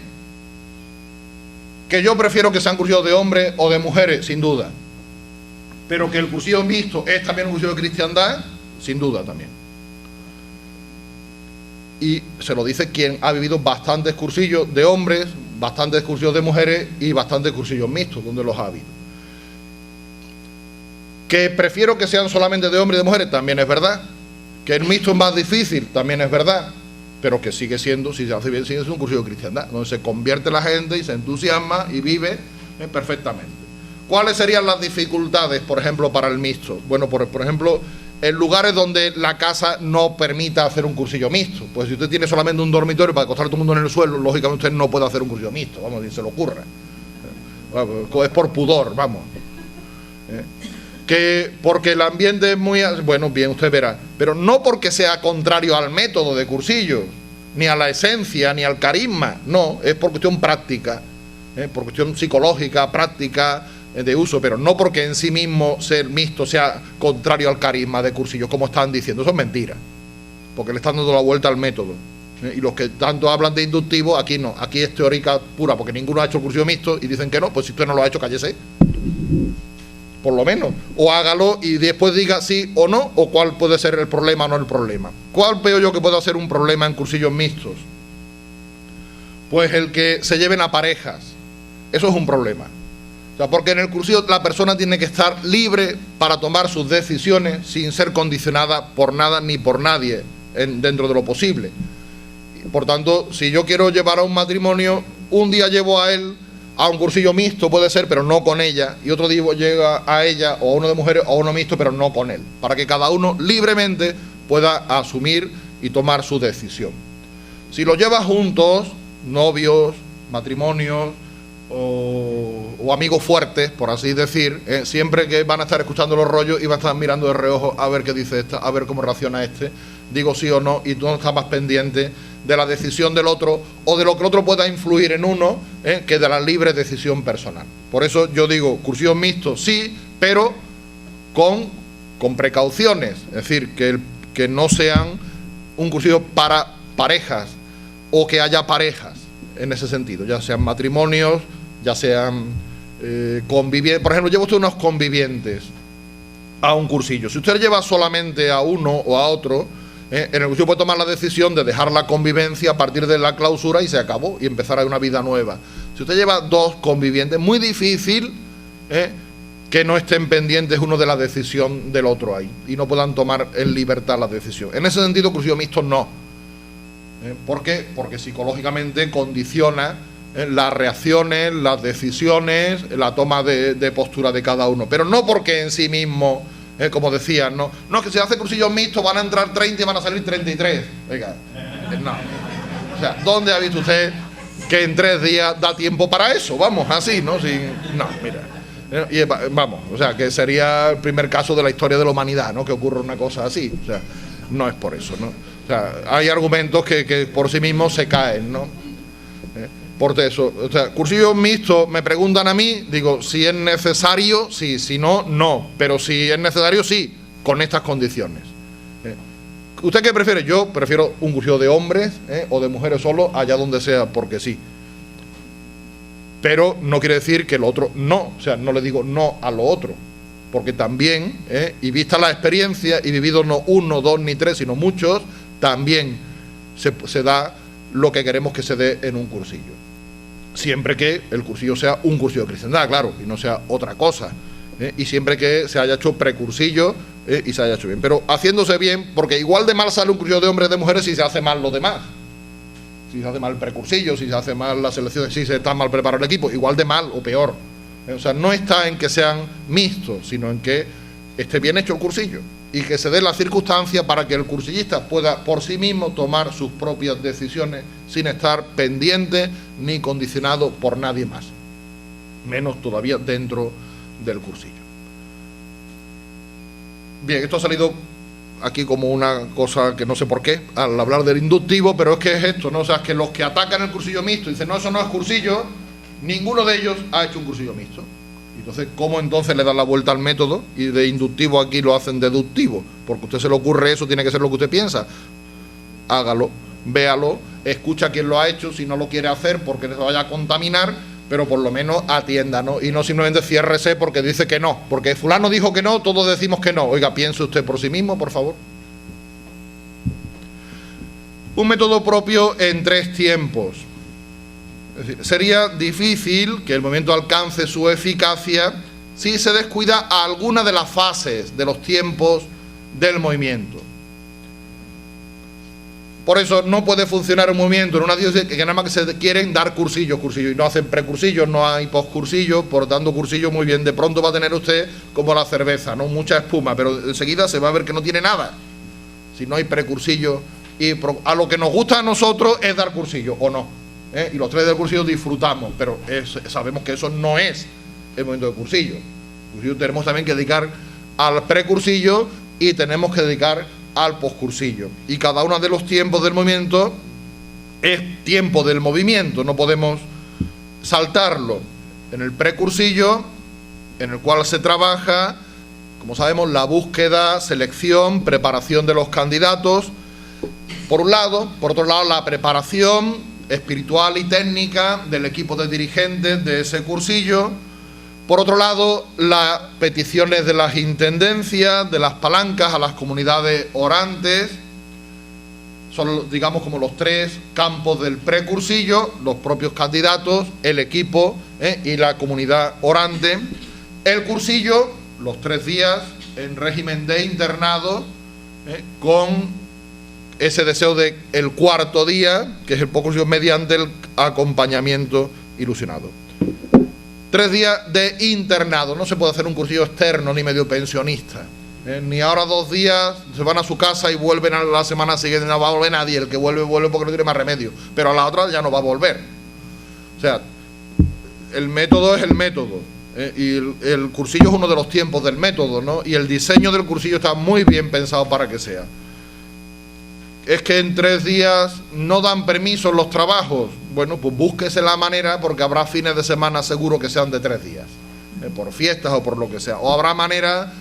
Que yo prefiero que sean cursillos de hombres o de mujeres, sin duda. Pero que el cursillo mixto es también un cursillo de cristiandad, sin duda también. Y se lo dice quien ha vivido bastantes cursillos de hombres, bastantes cursillos de mujeres y bastantes cursillos mixtos, donde los ha habido. Que prefiero que sean solamente de hombres y de mujeres, también es verdad. Que el mixto es más difícil, también es verdad. Pero que sigue siendo, si se hace bien, sigue siendo un cursillo de cristiandad, donde se convierte la gente y se entusiasma y vive perfectamente. ¿Cuáles serían las dificultades, por ejemplo, para el mixto? Bueno, por ejemplo, en lugares donde la casa no permita hacer un cursillo mixto. Pues si usted tiene solamente un dormitorio para acostar a todo el mundo en el suelo, lógicamente usted no puede hacer un cursillo mixto, vamos, ni se le ocurra. Es por pudor, vamos. Que porque el ambiente es muy... Bueno, bien, usted verá. Pero no porque sea contrario al método de cursillo, ni a la esencia, ni al carisma. No, es por cuestión práctica, por cuestión psicológica, práctica, de uso. Pero no porque en sí mismo ser mixto sea contrario al carisma de cursillo, como están diciendo. Eso es mentira. Porque le están dando la vuelta al método. Y los que tanto hablan de inductivo, aquí no. Aquí es teórica pura, porque ninguno ha hecho cursillo mixto y dicen que no. Pues si usted no lo ha hecho, cállese. Por lo menos, o hágalo y después diga sí o no, o cuál puede ser el problema o no el problema. ¿Cuál veo yo que puede ser un problema en cursillos mixtos? Pues el que se lleven a parejas. Eso es un problema. O sea, porque en el cursillo la persona tiene que estar libre para tomar sus decisiones sin ser condicionada por nada ni por nadie dentro de lo posible. Por tanto, si yo quiero llevar a un matrimonio, un día llevo a él a un cursillo mixto, puede ser, pero no con ella, y otro día llega a ella o a uno de mujeres o a uno mixto, pero no con él, para que cada uno libremente pueda asumir y tomar su decisión. Si lo llevas juntos, novios, matrimonios o amigos fuertes, por así decir, siempre que van a estar escuchando los rollos y van a estar mirando de reojo a ver qué dice esta, a ver cómo reacciona este, digo sí o no, y tú no estás más pendiente de la decisión del otro o de lo que el otro pueda influir en uno, que de la libre decisión personal. Por eso yo digo, cursillos mixtos sí, pero con precauciones, es decir, que no sean un cursillo para parejas o que haya parejas en ese sentido, ya sean matrimonios, ya sean convivientes. Por ejemplo, lleva usted unos convivientes a un cursillo. Si usted lleva solamente a uno o a otro, en el cursillo puede tomar la decisión de dejar la convivencia a partir de la clausura y se acabó, y empezar a una vida nueva. Si usted lleva dos convivientes, muy difícil que no estén pendientes uno de la decisión del otro ahí y no puedan tomar en libertad la decisión. En ese sentido, cursillo mixto no. ¿Por qué? Porque psicológicamente condiciona las reacciones, las decisiones, la toma de postura de cada uno, pero no porque en sí mismo, como decían, no es que si hace cursillos mixtos van a entrar 30 y van a salir 33. Venga, no. O sea, ¿dónde ha visto usted que en 3 días da tiempo para eso? Vamos, así, ¿no? No, mira. Y vamos, o sea, que sería el primer caso de la historia de la humanidad, ¿no? Que ocurra una cosa así. O sea, no es por eso, ¿no? O sea, hay argumentos que por sí mismos se caen, ¿no? Por eso, o sea, cursillos mixtos, me preguntan a mí, digo, si es necesario, sí, si no, no, pero si es necesario, sí, con estas condiciones. ¿Usted qué prefiere? Yo prefiero un cursillo de hombres o de mujeres solo, allá donde sea, porque sí. Pero no quiere decir que lo otro no, o sea, no le digo no a lo otro, porque también, y vista la experiencia, y vivido no 1, 2 ni 3, sino muchos, también se da lo que queremos que se dé en un cursillo. Siempre que el cursillo sea un cursillo de cristiandad, claro, y no sea otra cosa. Y siempre que se haya hecho precursillo y se haya hecho bien. Pero haciéndose bien, porque igual de mal sale un cursillo de hombres y de mujeres si se hace mal lo demás. Si se hace mal el precursillo, si se hace mal la selección, si se está mal preparado el equipo, igual de mal o peor. O sea, no está en que sean mixtos, sino en que esté bien hecho el cursillo y que se dé la circunstancia para que el cursillista pueda por sí mismo tomar sus propias decisiones sin estar pendiente ni condicionado por nadie más, menos todavía dentro del cursillo. Bien, esto ha salido aquí como una cosa que no sé por qué, al hablar del inductivo, pero es que es esto, ¿no? O sea, es que los que atacan el cursillo mixto dicen, no, eso no es cursillo, ninguno de ellos ha hecho un cursillo mixto. Entonces, ¿cómo entonces le dan la vuelta al método? Y de inductivo aquí lo hacen deductivo, porque a usted se le ocurre eso, tiene que ser lo que usted piensa. Hágalo, véalo, escucha a quién lo ha hecho, si no lo quiere hacer porque se vaya a contaminar, pero por lo menos atienda, ¿no? Y no simplemente ciérrese porque dice que no, porque fulano dijo que no, todos decimos que no. Oiga, piense usted por sí mismo, por favor. Un método propio en 3 tiempos. Es decir, sería difícil que el movimiento alcance su eficacia si se descuida a alguna de las fases de los tiempos del movimiento. Por eso no puede funcionar un movimiento en una diócesis que nada más que se quieren dar cursillos, y no hacen precursillos, no hay poscursillos, por dando cursillos muy bien, de pronto va a tener usted como la cerveza, ¿no? Mucha espuma, pero enseguida se va a ver que no tiene nada, si no hay precursillos, y a lo que nos gusta a nosotros es dar cursillos, ¿o no? Y los 3 del cursillo disfrutamos, pero sabemos que eso no es el momento de cursillo. El cursillo tenemos también que dedicar al precursillo y tenemos que dedicar al poscursillo. Y cada uno de los tiempos del movimiento es tiempo del movimiento, no podemos saltarlo. En el precursillo, en el cual se trabaja, como sabemos, la búsqueda, selección, preparación de los candidatos, por un lado. Por otro lado, la preparación espiritual y técnica del equipo de dirigentes de ese cursillo. Por otro lado, las peticiones de las intendencias, de las palancas a las comunidades orantes. Son, digamos, como los 3 campos del precursillo: los propios candidatos, el equipo y la comunidad orante. El cursillo, los 3 días en régimen de internado, con ese deseo de el 4.º día, que es el poscursillo, mediante el acompañamiento ilusionado. 3 días de internado, no se puede hacer un cursillo externo ni medio pensionista, ni ahora 2 días se van a su casa y vuelven a la semana siguiente, no va a volver nadie, el que vuelve porque no tiene más remedio, pero a la otra ya no va a volver. O sea, el método es el método, y el cursillo es uno de los tiempos del método, ¿no? Y el diseño del cursillo está muy bien pensado para que sea. Es que en 3 días no dan permiso los trabajos. Bueno, pues búsquese la manera, porque habrá fines de semana seguro que sean de 3 días, por fiestas o por lo que sea. O habrá manera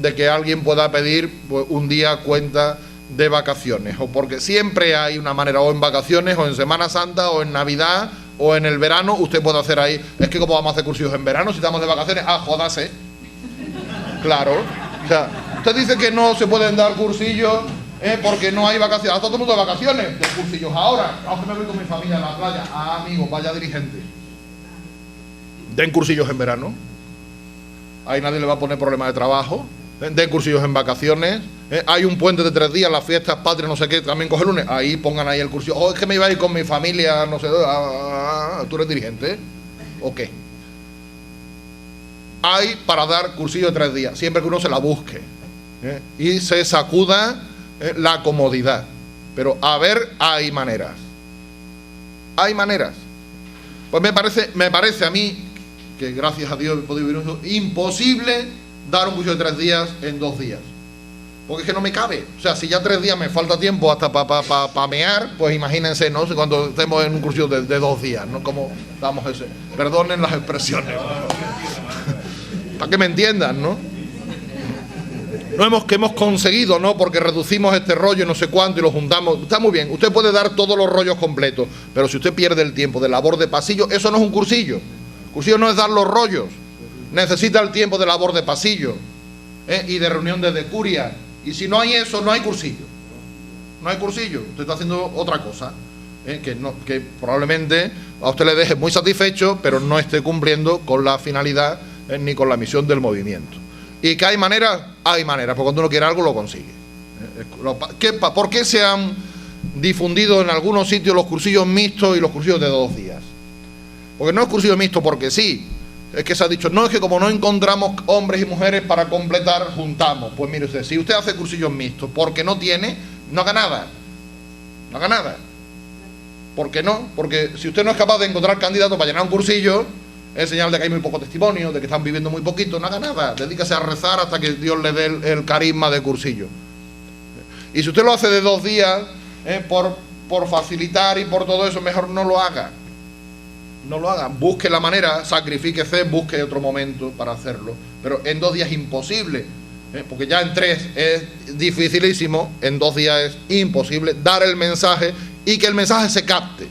de que alguien pueda pedir pues, un día cuenta de vacaciones, o porque siempre hay una manera, o en vacaciones, o en Semana Santa, o en Navidad, o en el verano, usted puede hacer ahí. Es que ¿cómo vamos a hacer cursillos en verano si estamos de vacaciones? Ah, jódase. Claro. O sea, usted dice que no se pueden dar cursillos porque no hay vacaciones. Ahora todo el mundo de vacaciones, de cursillos ahora. Ahora me voy con mi familia a la playa. Ah, amigo, vaya dirigente. Den cursillos en verano. Ahí nadie le va a poner problema de trabajo. Den cursillos en vacaciones. Hay un puente de 3 días, las fiestas patrias, no sé qué, también coge el lunes. Ahí pongan ahí el cursillo. Oh, es que me iba a ir con mi familia, no sé. ¿Tú eres dirigente? ¿O qué? Hay para dar cursillo de 3 días, siempre que uno se la busque. Y se sacuda la comodidad. Pero a ver, hay maneras. Hay maneras. Pues me parece a mí que gracias a Dios he podido vivir eso, imposible dar un cursillo de 3 días en 2 días. Porque es que no me cabe. O sea, si ya 3 días me falta tiempo hasta para mear, pues imagínense, ¿no? Cuando estemos en un cursillo de 2 días, ¿no? Como damos ese. Perdonen las expresiones. Para que me entiendan, ¿no? Que hemos conseguido, ¿no? Porque reducimos este rollo no sé cuánto y lo juntamos. Está muy bien, usted puede dar todos los rollos completos, pero si usted pierde el tiempo de labor de pasillo, eso no es un cursillo. Cursillo no es dar los rollos. Necesita el tiempo de labor de pasillo y de reunión de decuria. Y si no hay eso, no hay cursillo. no hay cursillo, usted está haciendo otra cosa, que probablemente a usted le deje muy satisfecho, pero no esté cumpliendo con la finalidad ni con la misión del movimiento. ¿Y que hay maneras? Hay maneras, porque cuando uno quiere algo lo consigue. ¿Por qué se han difundido en algunos sitios los cursillos mixtos y los cursillos de 2 días? Porque no es cursillo mixto porque sí. Es que se ha dicho, no, es que como no encontramos hombres y mujeres para completar, juntamos. Pues mire usted, si usted hace cursillos mixtos porque no tiene, no haga nada. No haga nada. ¿Por qué no? Porque si usted no es capaz de encontrar candidatos para llenar un cursillo, es señal de que hay muy poco testimonio, de que están viviendo muy poquito. No haga nada. Dedícase a rezar hasta que Dios le dé el carisma de cursillo. Y si usted lo hace de 2 días, por facilitar y por todo eso, mejor no lo haga. No lo haga. Busque la manera, sacrifíquese, busque otro momento para hacerlo. Pero en 2 días es imposible, porque ya en 3 es dificilísimo, en 2 días es imposible dar el mensaje y que el mensaje se capte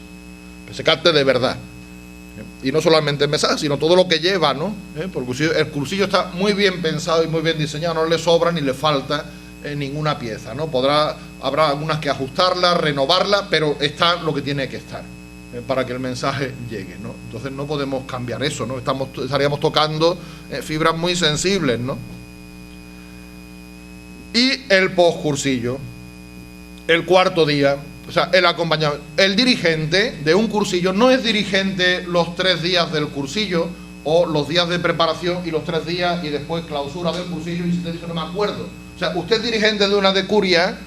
de verdad. Y no solamente el mensaje, sino todo lo que lleva, ¿no? Porque el cursillo está muy bien pensado y muy bien diseñado, no le sobra ni le falta ninguna pieza, ¿no? Habrá algunas que ajustarla, renovarla, pero está lo que tiene que estar para que el mensaje llegue, ¿no? Entonces no podemos cambiar eso, ¿no? Estaríamos tocando fibras muy sensibles, ¿no? Y el postcursillo, el 4.º día, o sea, el acompañado. El dirigente de un cursillo no es dirigente los 3 días del cursillo o los días de preparación y los 3 días y después clausura del cursillo y si te dice no me acuerdo. O sea, usted es dirigente de una decuria,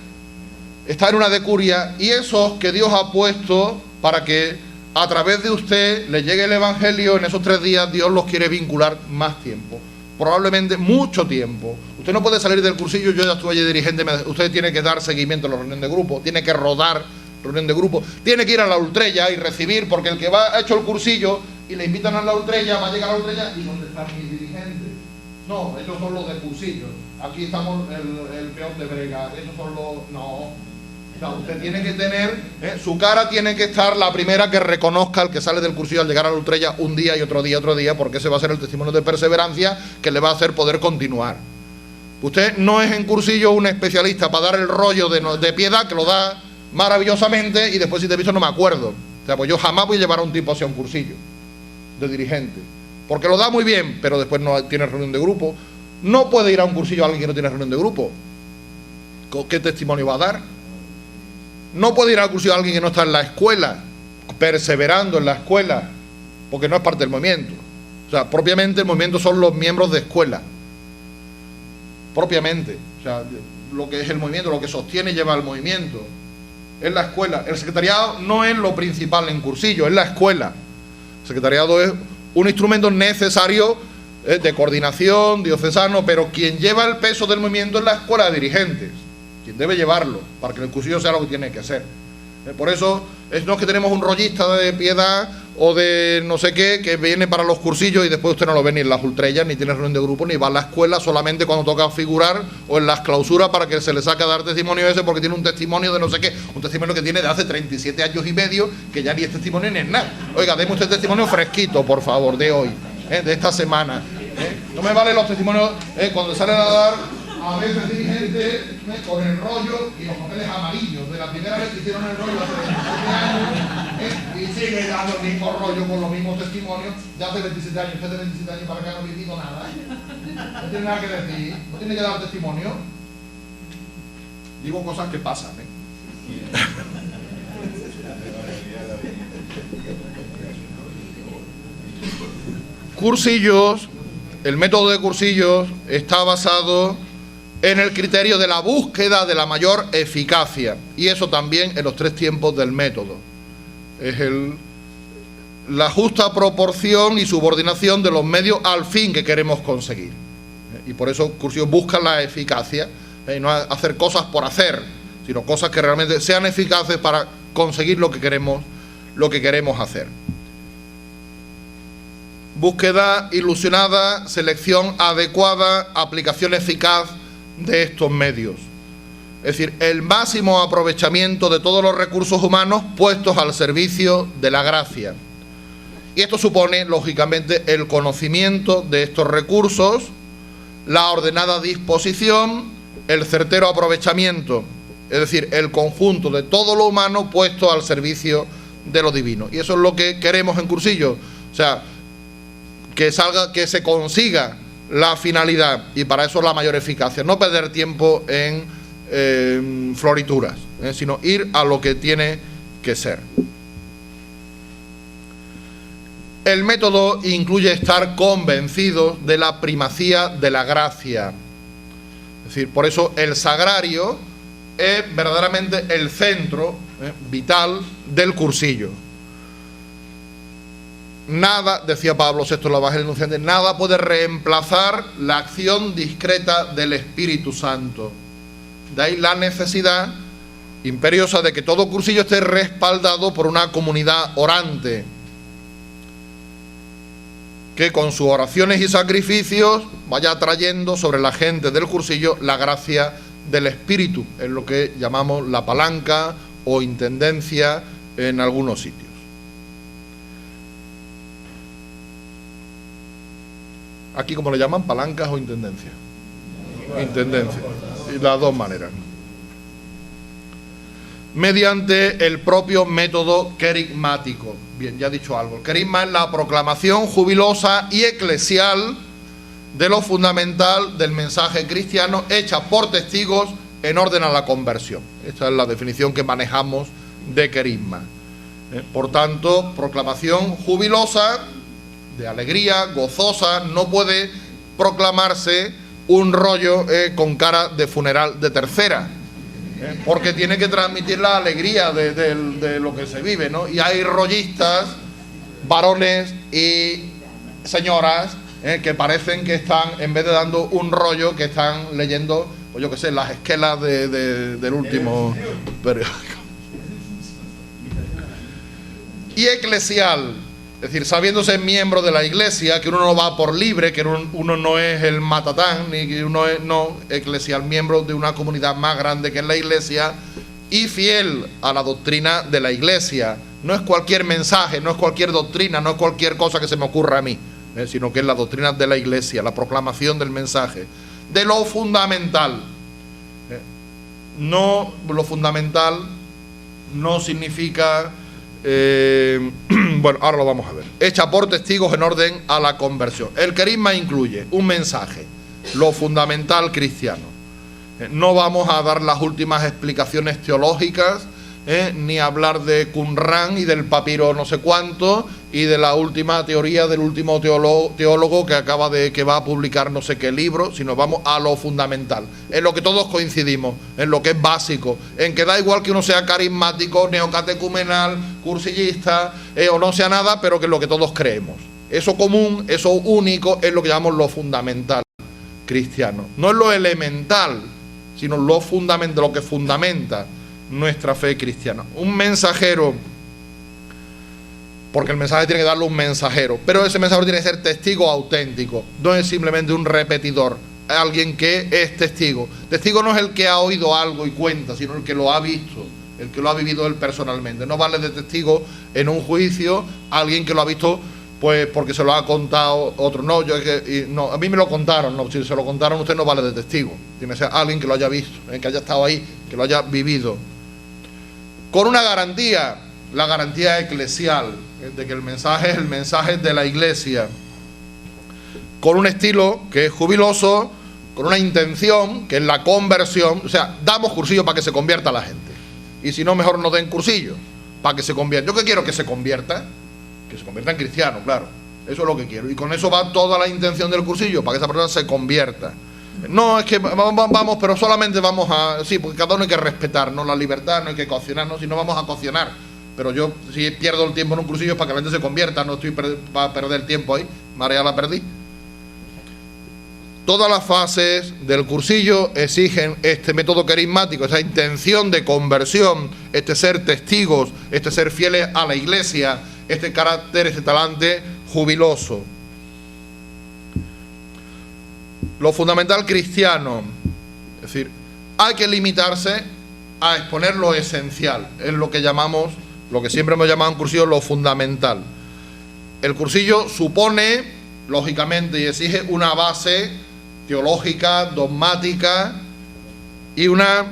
está en una decuria y esos que Dios ha puesto para que a través de usted le llegue el evangelio en esos 3 días, Dios los quiere vincular más tiempo, probablemente mucho tiempo. Usted no puede salir del cursillo, yo ya estuve allí dirigente, usted tiene que dar seguimiento a la reunión de grupo, tiene que rodar reunión de grupo, tiene que ir a la Ultrella y recibir, porque el que ha hecho el cursillo y le invitan a la Ultrella, va a llegar a la Ultrella y ¿dónde están mis dirigentes? No, ellos son los de cursillo, aquí estamos el peón de brega, ellos son los... No, usted tiene que tener, su cara tiene que estar la primera que reconozca al que sale del cursillo al llegar a la Ultrella un día y otro día, porque ese va a ser el testimonio de perseverancia que le va a hacer poder continuar. Usted no es en cursillo un especialista para dar el rollo de piedad, que lo da maravillosamente, y después si te he visto no me acuerdo. O sea, pues yo jamás voy a llevar a un tipo hacia un cursillo de dirigente, porque lo da muy bien, pero después no tiene reunión de grupo. No puede ir a un cursillo alguien que no tiene reunión de grupo. ¿Qué testimonio va a dar? No puede ir al cursillo alguien que no está en la escuela, perseverando en la escuela, porque no es parte del movimiento. O sea, propiamente el movimiento son los miembros de escuela. Propiamente. O sea, lo que es el movimiento, lo que sostiene y lleva el movimiento. Es la escuela. El secretariado no es lo principal en cursillo, es la escuela. El secretariado es un instrumento necesario de coordinación, diocesano, pero quien lleva el peso del movimiento es la escuela de dirigentes. Quien debe llevarlo, para que el cursillo sea lo que tiene que ser. Por eso, no es que tenemos un rollista de piedad o de no sé qué, que viene para los cursillos y después usted no lo ve ni en las ultrellas, ni tiene reunión de grupo, ni va a la escuela solamente cuando toca figurar o en las clausuras para que se le saque a dar testimonio ese porque tiene un testimonio de no sé qué, un testimonio que tiene de hace 37 años y medio, que ya ni es testimonio ni es nada. Oiga, deme usted testimonio fresquito, por favor, de hoy, de esta semana. No me valen los testimonios cuando salen a dar a veces dirigentes con el rollo y los papeles amarillos de la primera vez que hicieron el rollo hace 27 años y sigue dando el mismo rollo con los mismos testimonios de hace 27 años. Usted de 27 años para acá no ha vivido nada. No tiene nada que decir, no tiene que dar testimonio. Digo cosas que pasan, Cursillos, el método de cursillos está basado en el criterio de la búsqueda de la mayor eficacia, y eso también en los 3 tiempos del método. Es la justa proporción y subordinación de los medios al fin que queremos conseguir. Y por eso cursillos buscan la eficacia, y no hacer cosas por hacer, sino cosas que realmente sean eficaces para conseguir lo que queremos hacer. Búsqueda ilusionada, selección adecuada, aplicación eficaz de estos medios. Es decir, el máximo aprovechamiento de todos los recursos humanos puestos al servicio de la gracia. Y esto supone, lógicamente, el conocimiento de estos recursos, la ordenada disposición, el certero aprovechamiento es decir, el conjunto de todo lo humano puesto al servicio de lo divino. Y eso es lo que queremos en Cursillo, o sea, que se consiga la finalidad, y para eso la mayor eficacia, no perder tiempo en florituras, sino ir a lo que tiene que ser. El método incluye estar convencidos de la primacía de la gracia. Es decir, por eso el sagrario es verdaderamente el centro vital del cursillo. Nada, decía Pablo VI en la Evangelio Enunciante, nada puede reemplazar la acción discreta del Espíritu Santo. De ahí la necesidad imperiosa de que todo cursillo esté respaldado por una comunidad orante, que con sus oraciones y sacrificios vaya trayendo sobre la gente del cursillo la gracia del Espíritu, es lo que llamamos la palanca o intendencia en algunos sitios. Aquí, ¿cómo le llaman? ¿Palancas o intendencia? Intendencia, y las dos maneras. Mediante el propio método querigmático. Bien, ya he dicho algo. El querigma es la proclamación jubilosa y eclesial de lo fundamental del mensaje cristiano, hecha por testigos en orden a la conversión. Esta es la definición que manejamos de querigma. Por tanto, proclamación jubilosa, de alegría, gozosa, no puede proclamarse un rollo con cara de funeral de tercera, porque tiene que transmitir la alegría de lo que se vive, ¿no? Y hay rollistas, varones y señoras, que parecen que están, en vez de dando un rollo, que están leyendo, pues yo qué sé, las esquelas del último periódico. Y eclesial, es decir, sabiéndose miembro de la Iglesia, que uno no va por libre, que uno no es el matatán, ni que uno es, no, eclesial, miembro de una comunidad más grande que es la Iglesia, y fiel a la doctrina de la Iglesia. No es cualquier mensaje, no es cualquier doctrina, no es cualquier cosa que se me ocurra a mí, sino que es la doctrina de la Iglesia, la proclamación del mensaje, de lo fundamental. No, lo fundamental no significa... bueno, ahora lo vamos a ver. Hecha por testigos en orden a la conversión. El querigma incluye un mensaje, lo fundamental cristiano. No vamos a dar las últimas explicaciones teológicas, ni hablar de Qumran y del papiro no sé cuánto, y de la última teoría del último teólogo que va a publicar no sé qué libro, sino vamos a lo fundamental, en lo que todos coincidimos, en lo que es básico, en que da igual que uno sea carismático, neocatecumenal, cursillista, o no sea nada, pero que es lo que todos creemos. Eso común, eso único, es lo que llamamos lo fundamental cristiano. No es lo elemental, sino lo fundamental, lo que fundamenta nuestra fe cristiana. Un mensajero, porque el mensaje tiene que darlo un mensajero, pero ese mensajero tiene que ser testigo auténtico, no es simplemente un repetidor, alguien que es testigo. Testigo no es el que ha oído algo y cuenta, sino el que lo ha visto, el que lo ha vivido él personalmente. No vale de testigo en un juicio alguien que lo ha visto pues porque se lo ha contado otro. No, no, a mí me lo contaron. No, si se lo contaron usted no vale de testigo, tiene que ser alguien que lo haya visto, que haya estado ahí, que lo haya vivido, con una garantía, la garantía eclesial, de que el mensaje es el mensaje de la Iglesia, con un estilo que es jubiloso, con una intención que es la conversión. O sea, damos cursillo para que se convierta la gente, y si no, mejor no den cursillo para que se convierta. ¿Yo qué quiero? Que se convierta en cristiano, claro, eso es lo que quiero, y con eso va toda la intención del cursillo, para que esa persona se convierta. No es que vamos, pero solamente vamos a... Sí, porque cada uno hay que respetarnos la libertad, no hay que coaccionarnos, si no vamos a coaccionar. Pero yo, si pierdo el tiempo en un cursillo es para que la gente se convierta, no estoy para perder tiempo ahí, marea la perdí. Todas las fases del cursillo exigen este método querigmático, esa intención de conversión, este ser testigos, este ser fieles a la Iglesia, este carácter, este talante jubiloso. Lo fundamental cristiano, es decir, hay que limitarse a exponer lo esencial, es lo que llamamos, lo que siempre hemos llamado en cursillo, lo fundamental. El cursillo supone, lógicamente, y exige una base teológica, dogmática y una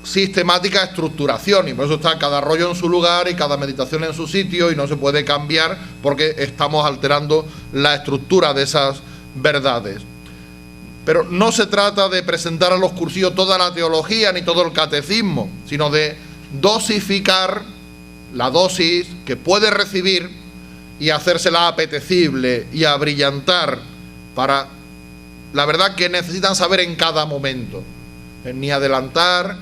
sistemática estructuración, y por eso está cada rollo en su lugar y cada meditación en su sitio, y no se puede cambiar porque estamos alterando la estructura de esas verdades. Pero no se trata de presentar a los cursillos toda la teología ni todo el catecismo, sino de dosificar la dosis que puede recibir y hacérsela apetecible y abrillantar para la verdad que necesitan saber en cada momento, ni adelantar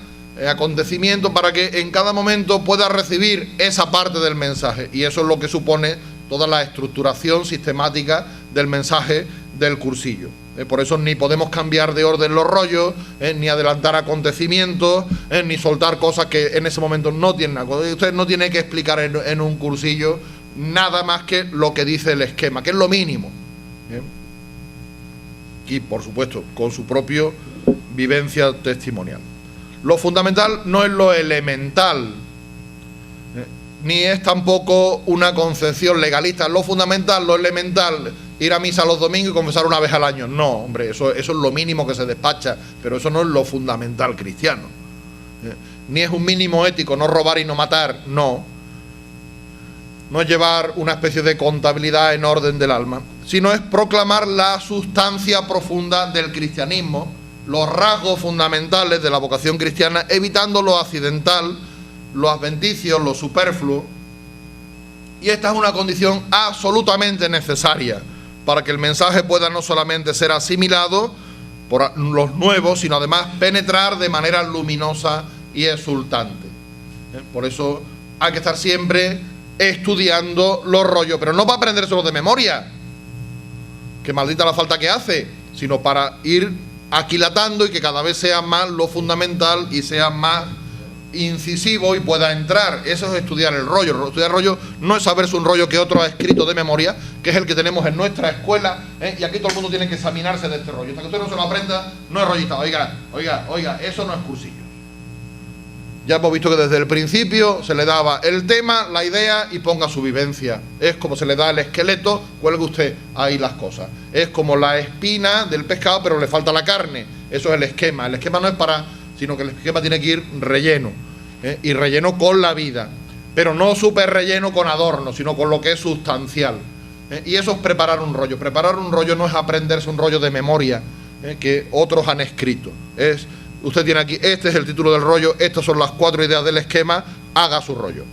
acontecimientos para que en cada momento pueda recibir esa parte del mensaje, y eso es lo que supone toda la estructuración sistemática del mensaje del cursillo. Por eso ni podemos cambiar de orden los rollos, ni adelantar acontecimientos, ni soltar cosas que en ese momento no tienen nada. Usted no tiene que explicar en un cursillo nada más que lo que dice el esquema, que es lo mínimo. Y por supuesto, con su propia vivencia testimonial. Lo fundamental no es lo elemental, ni es tampoco una concepción legalista. Lo fundamental, lo elemental, ir a misa los domingos y confesar una vez al año. No, hombre, eso es lo mínimo que se despacha, pero eso no es lo fundamental cristiano. Ni es un mínimo ético, no robar y no matar, no. No es llevar una especie de contabilidad en orden del alma, sino es proclamar la sustancia profunda del cristianismo, los rasgos fundamentales de la vocación cristiana, evitando lo accidental, lo adventicio, lo superfluo. Y esta es una condición absolutamente necesaria para que el mensaje pueda no solamente ser asimilado por los nuevos, sino además penetrar de manera luminosa y exultante. Por eso hay que estar siempre estudiando los rollos, pero no para aprendérselos de memoria, que maldita la falta que hace, sino para ir aquilatando y que cada vez sea más lo fundamental y sea más incisivo y pueda entrar. Eso es estudiar el rollo. Estudiar el rollo no es saberse un rollo que otro ha escrito de memoria, que es el que tenemos en nuestra escuela, y aquí todo el mundo tiene que examinarse de este rollo. Hasta que usted no se lo aprenda, no es rollista. Oiga, eso no es cursillo. Ya hemos visto que desde el principio se le daba el tema, la idea y ponga su vivencia. Es como se le da el esqueleto, cuelgue usted ahí las cosas. Es como la espina del pescado, pero le falta la carne. Eso es el esquema. El esquema no es para, sino que el esquema tiene que ir relleno, y relleno con la vida. Pero no súper relleno con adorno, sino con lo que es sustancial. Y eso es preparar un rollo. Preparar un rollo no es aprenderse un rollo de memoria que otros han escrito. Usted tiene aquí, este es el título del rollo, estas son las 4 ideas del esquema, haga su rollo.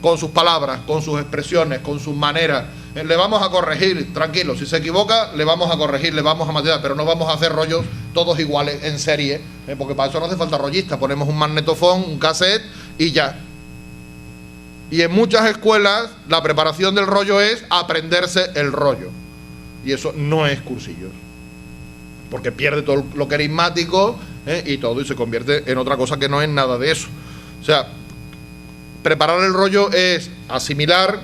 Con sus palabras, con sus expresiones, con sus maneras. Le vamos a corregir, tranquilo, si se equivoca, le vamos a corregir, le vamos a material, pero no vamos a hacer rollos todos iguales en serie, porque para eso no hace falta rollista, ponemos un magnetofón, un cassette y ya. Y en muchas escuelas la preparación del rollo es aprenderse el rollo. Y eso no es cursillos, porque pierde todo lo carismático, y todo, y se convierte en otra cosa que no es nada de eso. O sea, preparar el rollo es asimilar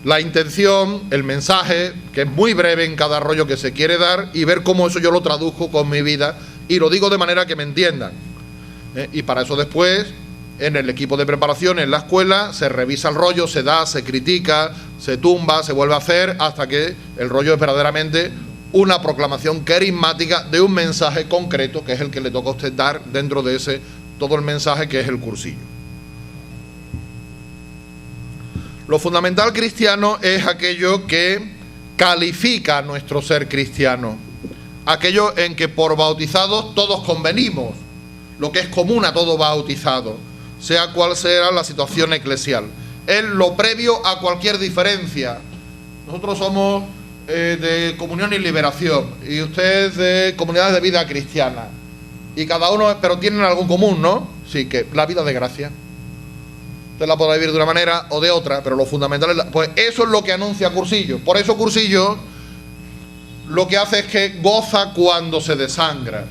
la intención, el mensaje, que es muy breve en cada rollo que se quiere dar, y ver cómo eso yo lo traduzco con mi vida, y lo digo de manera que me entiendan. Y para eso después, en el equipo de preparación, en la escuela, se revisa el rollo, se da, se critica, se tumba, se vuelve a hacer, hasta que el rollo es verdaderamente una proclamación carismática de un mensaje concreto, que es el que le toca a usted dar dentro de ese todo el mensaje que es el cursillo. Lo fundamental cristiano es aquello que califica nuestro ser cristiano, aquello en que por bautizados todos convenimos, lo que es común a todo bautizado, sea cual sea la situación eclesial. Es lo previo a cualquier diferencia. Nosotros somos de Comunión y Liberación, y ustedes de Comunidades de Vida Cristiana, y cada uno, pero tienen algo en común, ¿no? Sí, que la vida de gracia. Usted la podrá vivir de una manera o de otra, pero lo fundamental es pues eso es lo que anuncia cursillo. Por eso cursillo lo que hace es que goza cuando se desangra.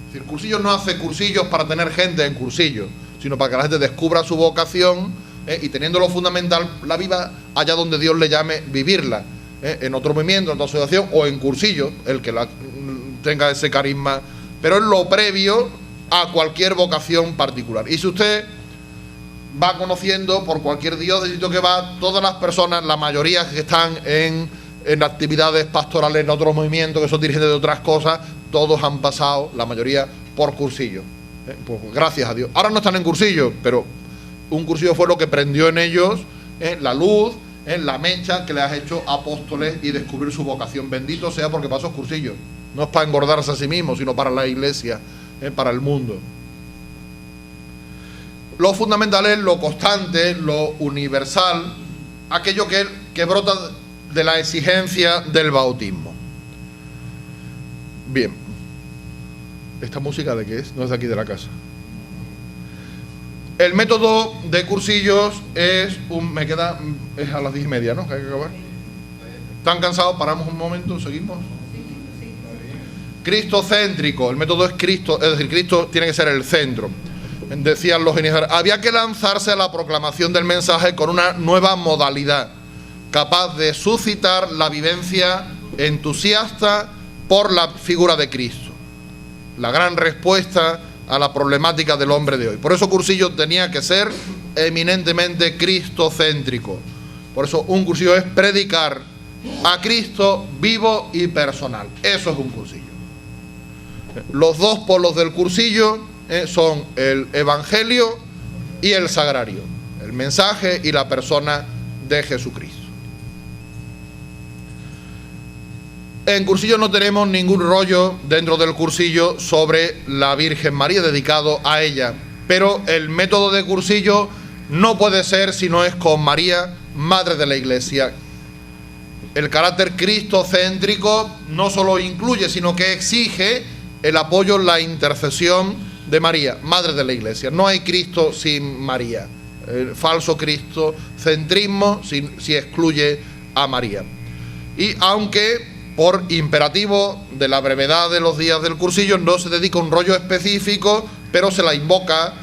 Es decir, cursillo no hace cursillos para tener gente en cursillo, sino para que la gente descubra su vocación, y teniendo lo fundamental, la viva allá donde Dios le llame vivirla. En otro movimiento, en otra asociación o en cursillo, el que tenga ese carisma, pero es lo previo a cualquier vocación particular. Y si usted va conociendo por cualquier diócesis que va, todas las personas, la mayoría que están en actividades pastorales, en otros movimientos, que son dirigentes de otras cosas, todos han pasado, la mayoría, por cursillo. Pues gracias a Dios. Ahora no están en cursillo, pero un cursillo fue lo que prendió en ellos la luz, la mecha que les ha hecho apóstoles y descubrir su vocación. Bendito sea porque pasó cursillos. No es para engordarse a sí mismo, sino para la iglesia, para el mundo. Lo fundamental es lo constante, lo universal, aquello que brota de la exigencia del bautismo. Bien. ¿Esta música de qué es? No es de aquí de la casa. El método de cursillos es es a las 10:30, ¿no? Que hay que acabar. ¿Están cansados? Paramos un momento, seguimos. Cristocéntrico. El método es Cristo, es decir, Cristo tiene que ser el centro. Decían los iniciadores, había que lanzarse a la proclamación del mensaje con una nueva modalidad, capaz de suscitar la vivencia entusiasta por la figura de Cristo. La gran respuesta a la problemática del hombre de hoy. Por eso cursillo tenía que ser eminentemente cristocéntrico. Por eso un cursillo es predicar a Cristo vivo y personal. Eso es un cursillo. Los dos polos del cursillo son el evangelio y el sagrario, el mensaje y la persona de Jesucristo. En cursillo no tenemos ningún rollo dentro del cursillo sobre la Virgen María, dedicado a ella, pero el método de cursillo no puede ser si no es con María, Madre de la Iglesia. El carácter cristocéntrico no solo incluye, sino que exige el apoyo, la intercesión de María, Madre de la Iglesia. No hay Cristo sin María. El falso cristocentrismo si excluye a María. Y aunque por imperativo de la brevedad de los días del cursillo no se dedica un rollo específico, pero se la invoca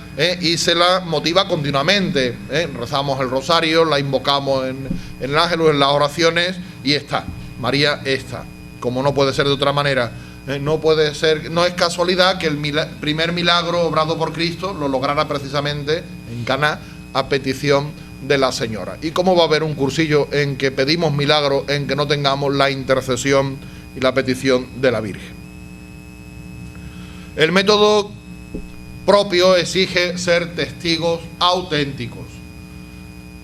y se la motiva continuamente. Rezamos el rosario, la invocamos en el ángel, en las oraciones, y está. María está. Como no puede ser de otra manera. No puede ser, no es casualidad que el primer milagro obrado por Cristo lo lograra precisamente en Caná a petición de la Señora. ¿Y cómo va a haber un cursillo en que pedimos milagro, en que no tengamos la intercesión y la petición de la Virgen? El método propio exige ser testigos auténticos.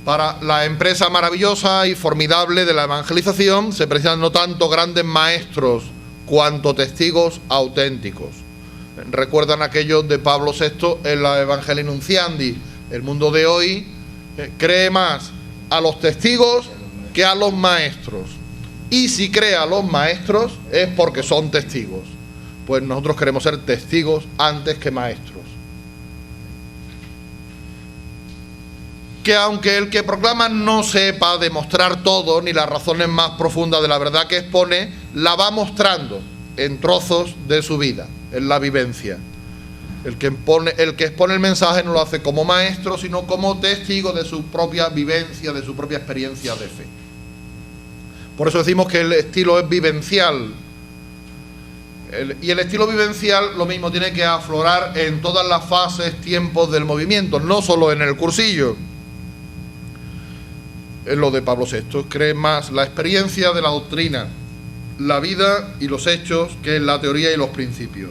Para la empresa maravillosa y formidable de la evangelización se precisan no tanto grandes maestros cuanto testigos auténticos. Recuerdan aquellos de Pablo VI en la Evangelii Nunciandi. El mundo de hoy cree más a los testigos que a los maestros. Y si cree a los maestros es porque son testigos. Pues nosotros queremos ser testigos antes que maestros. Que aunque el que proclama no sepa demostrar todo, ni las razones más profundas de la verdad que expone, la va mostrando en trozos de su vida, en la vivencia. El que expone el mensaje no lo hace como maestro, sino como testigo de su propia vivencia, de su propia experiencia de fe. Por eso decimos que el estilo es vivencial. Y el estilo vivencial lo mismo tiene que aflorar en todas las fases, tiempos del movimiento, no solo en el cursillo. Es lo de Pablo VI, cree más la experiencia de la doctrina, la vida y los hechos que en la teoría y los principios.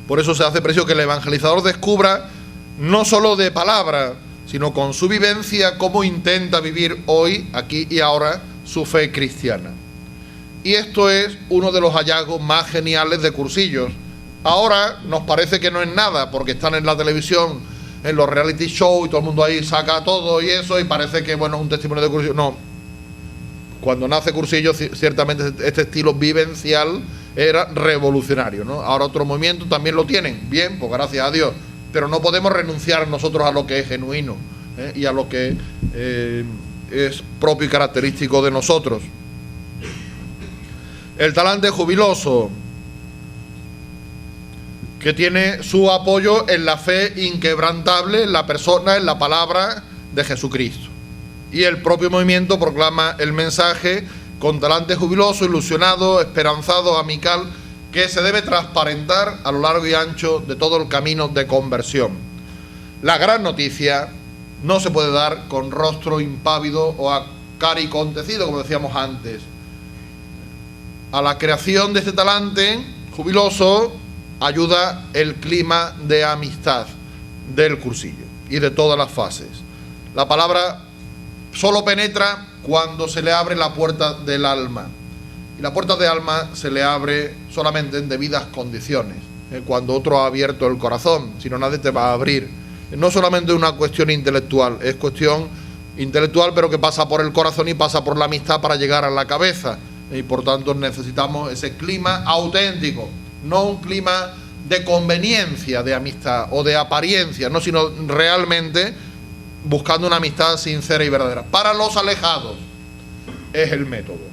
Por eso se hace preciso que el evangelizador descubra no solo de palabra, sino con su vivencia cómo intenta vivir hoy, aquí y ahora, su fe cristiana. Y esto es uno de los hallazgos más geniales de cursillos. Ahora nos parece que no es nada, porque están en la televisión, en los reality shows, y todo el mundo ahí saca todo y eso, y parece que, bueno, es un testimonio de cursillo. No. Cuando nace cursillo, ciertamente este estilo vivencial era revolucionario, ¿no? Ahora otros movimientos también lo tienen. Bien, pues gracias a Dios. Pero no podemos renunciar nosotros a lo que es genuino y a lo que es propio y característico de nosotros. El talante jubiloso, que tiene su apoyo en la fe inquebrantable, en la persona, en la palabra de Jesucristo. Y el propio movimiento proclama el mensaje con talante jubiloso, ilusionado, esperanzado, amical, que se debe transparentar a lo largo y ancho de todo el camino de conversión. La gran noticia no se puede dar con rostro impávido o acaricontecido, como decíamos antes. A la creación de este talante jubiloso ayuda el clima de amistad del cursillo y de todas las fases. La palabra solo penetra cuando se le abre la puerta del alma. Y la puerta del alma se le abre solamente en debidas condiciones. Cuando otro ha abierto el corazón, si no nadie te va a abrir. No solamente una cuestión intelectual, es cuestión intelectual pero que pasa por el corazón y pasa por la amistad para llegar a la cabeza. Y por tanto necesitamos ese clima auténtico, no un clima de conveniencia de amistad o de apariencia, no, sino realmente buscando una amistad sincera y verdadera. Para los alejados es el método.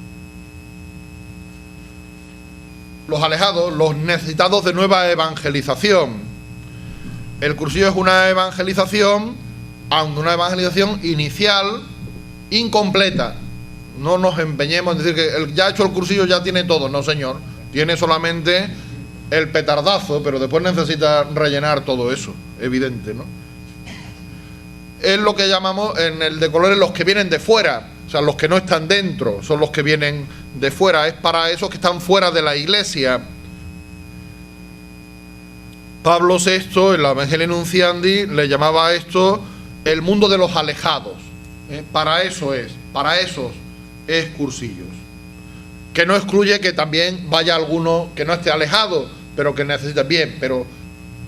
Los alejados, los necesitados de nueva evangelización. El cursillo es una evangelización, aunque una evangelización inicial incompleta. No nos empeñemos en decir que el ya hecho el cursillo ya tiene todo. No, señor. Tiene solamente el petardazo, pero después necesita rellenar todo eso, evidente, ¿no? Es lo que llamamos en el de colores los que vienen de fuera. O sea, los que no están dentro son los que vienen de fuera. Es para esos que están fuera de la iglesia. Pablo VI, en la Evangelii Nunciandi, le llamaba a esto el mundo de los alejados. Para eso es, para esos es cursillos. Que no excluye que también vaya alguno que no esté alejado, pero que necesite bien. Pero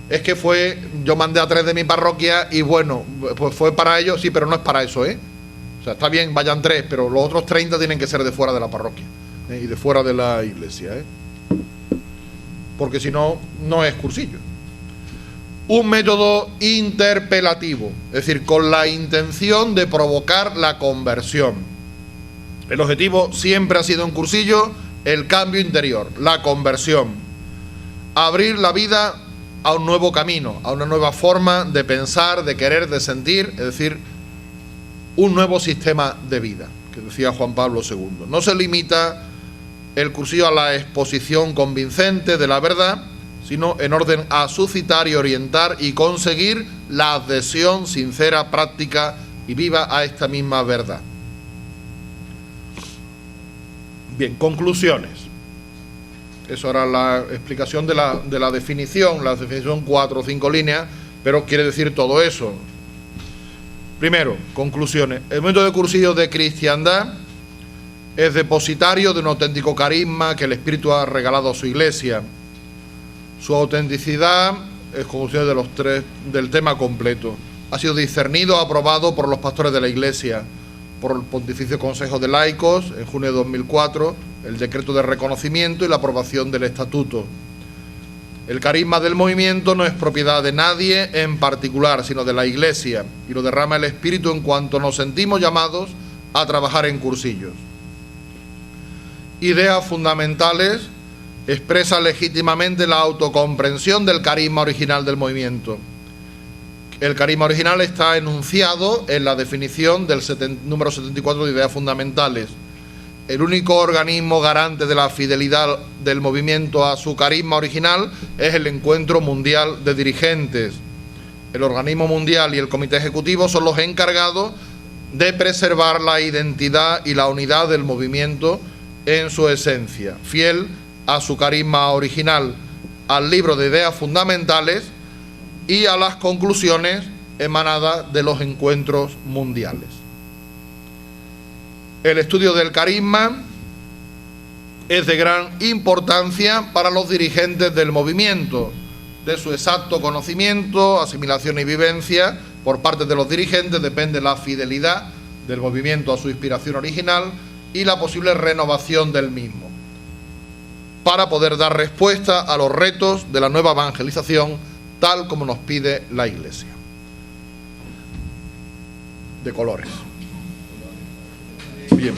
es que yo mandé a 3 de mi parroquia y bueno, pues fue para ellos, sí, pero no es para eso, O sea, está bien, vayan 3, pero los otros 30 tienen que ser de fuera de la parroquia y de fuera de la iglesia, porque si no, no es cursillo. Un método interpelativo, es decir, con la intención de provocar la conversión. El objetivo siempre ha sido en cursillo el cambio interior, la conversión. Abrir la vida a un nuevo camino, a una nueva forma de pensar, de querer, de sentir, es decir, un nuevo sistema de vida, que decía Juan Pablo II. No se limita el cursillo a la exposición convincente de la verdad, sino en orden a suscitar y orientar y conseguir la adhesión sincera, práctica y viva a esta misma verdad. Bien, conclusiones. Eso era la explicación de la definición, la definición 4 o 5 líneas, pero quiere decir todo eso. Primero, conclusiones. El método de cursillo de cristiandad es depositario de un auténtico carisma que el Espíritu ha regalado a su iglesia. Su autenticidad es conclusión de los 3 del tema completo. Ha sido discernido, aprobado por los pastores de la iglesia, por el Pontificio Consejo de Laicos en junio de 2004, el decreto de reconocimiento y la aprobación del estatuto. El carisma del movimiento no es propiedad de nadie en particular, sino de la iglesia, y lo derrama el Espíritu en cuanto nos sentimos llamados a trabajar en cursillos. Ideas fundamentales. Expresa legítimamente la autocomprensión del carisma original del movimiento. El carisma original está enunciado en la definición del número 74 de ideas fundamentales. El único organismo garante de la fidelidad del movimiento a su carisma original es el Encuentro Mundial de Dirigentes. El organismo mundial y el comité ejecutivo son los encargados de preservar la identidad y la unidad del movimiento en su esencia, fiel a su carisma original, al libro de ideas fundamentales y a las conclusiones emanadas de los encuentros mundiales. El estudio del carisma es de gran importancia para los dirigentes del movimiento, de su exacto conocimiento, asimilación y vivencia por parte de los dirigentes depende la fidelidad del movimiento a su inspiración original y la posible renovación del mismo, para poder dar respuesta a los retos de la nueva evangelización, tal como nos pide la Iglesia. De colores. Bien.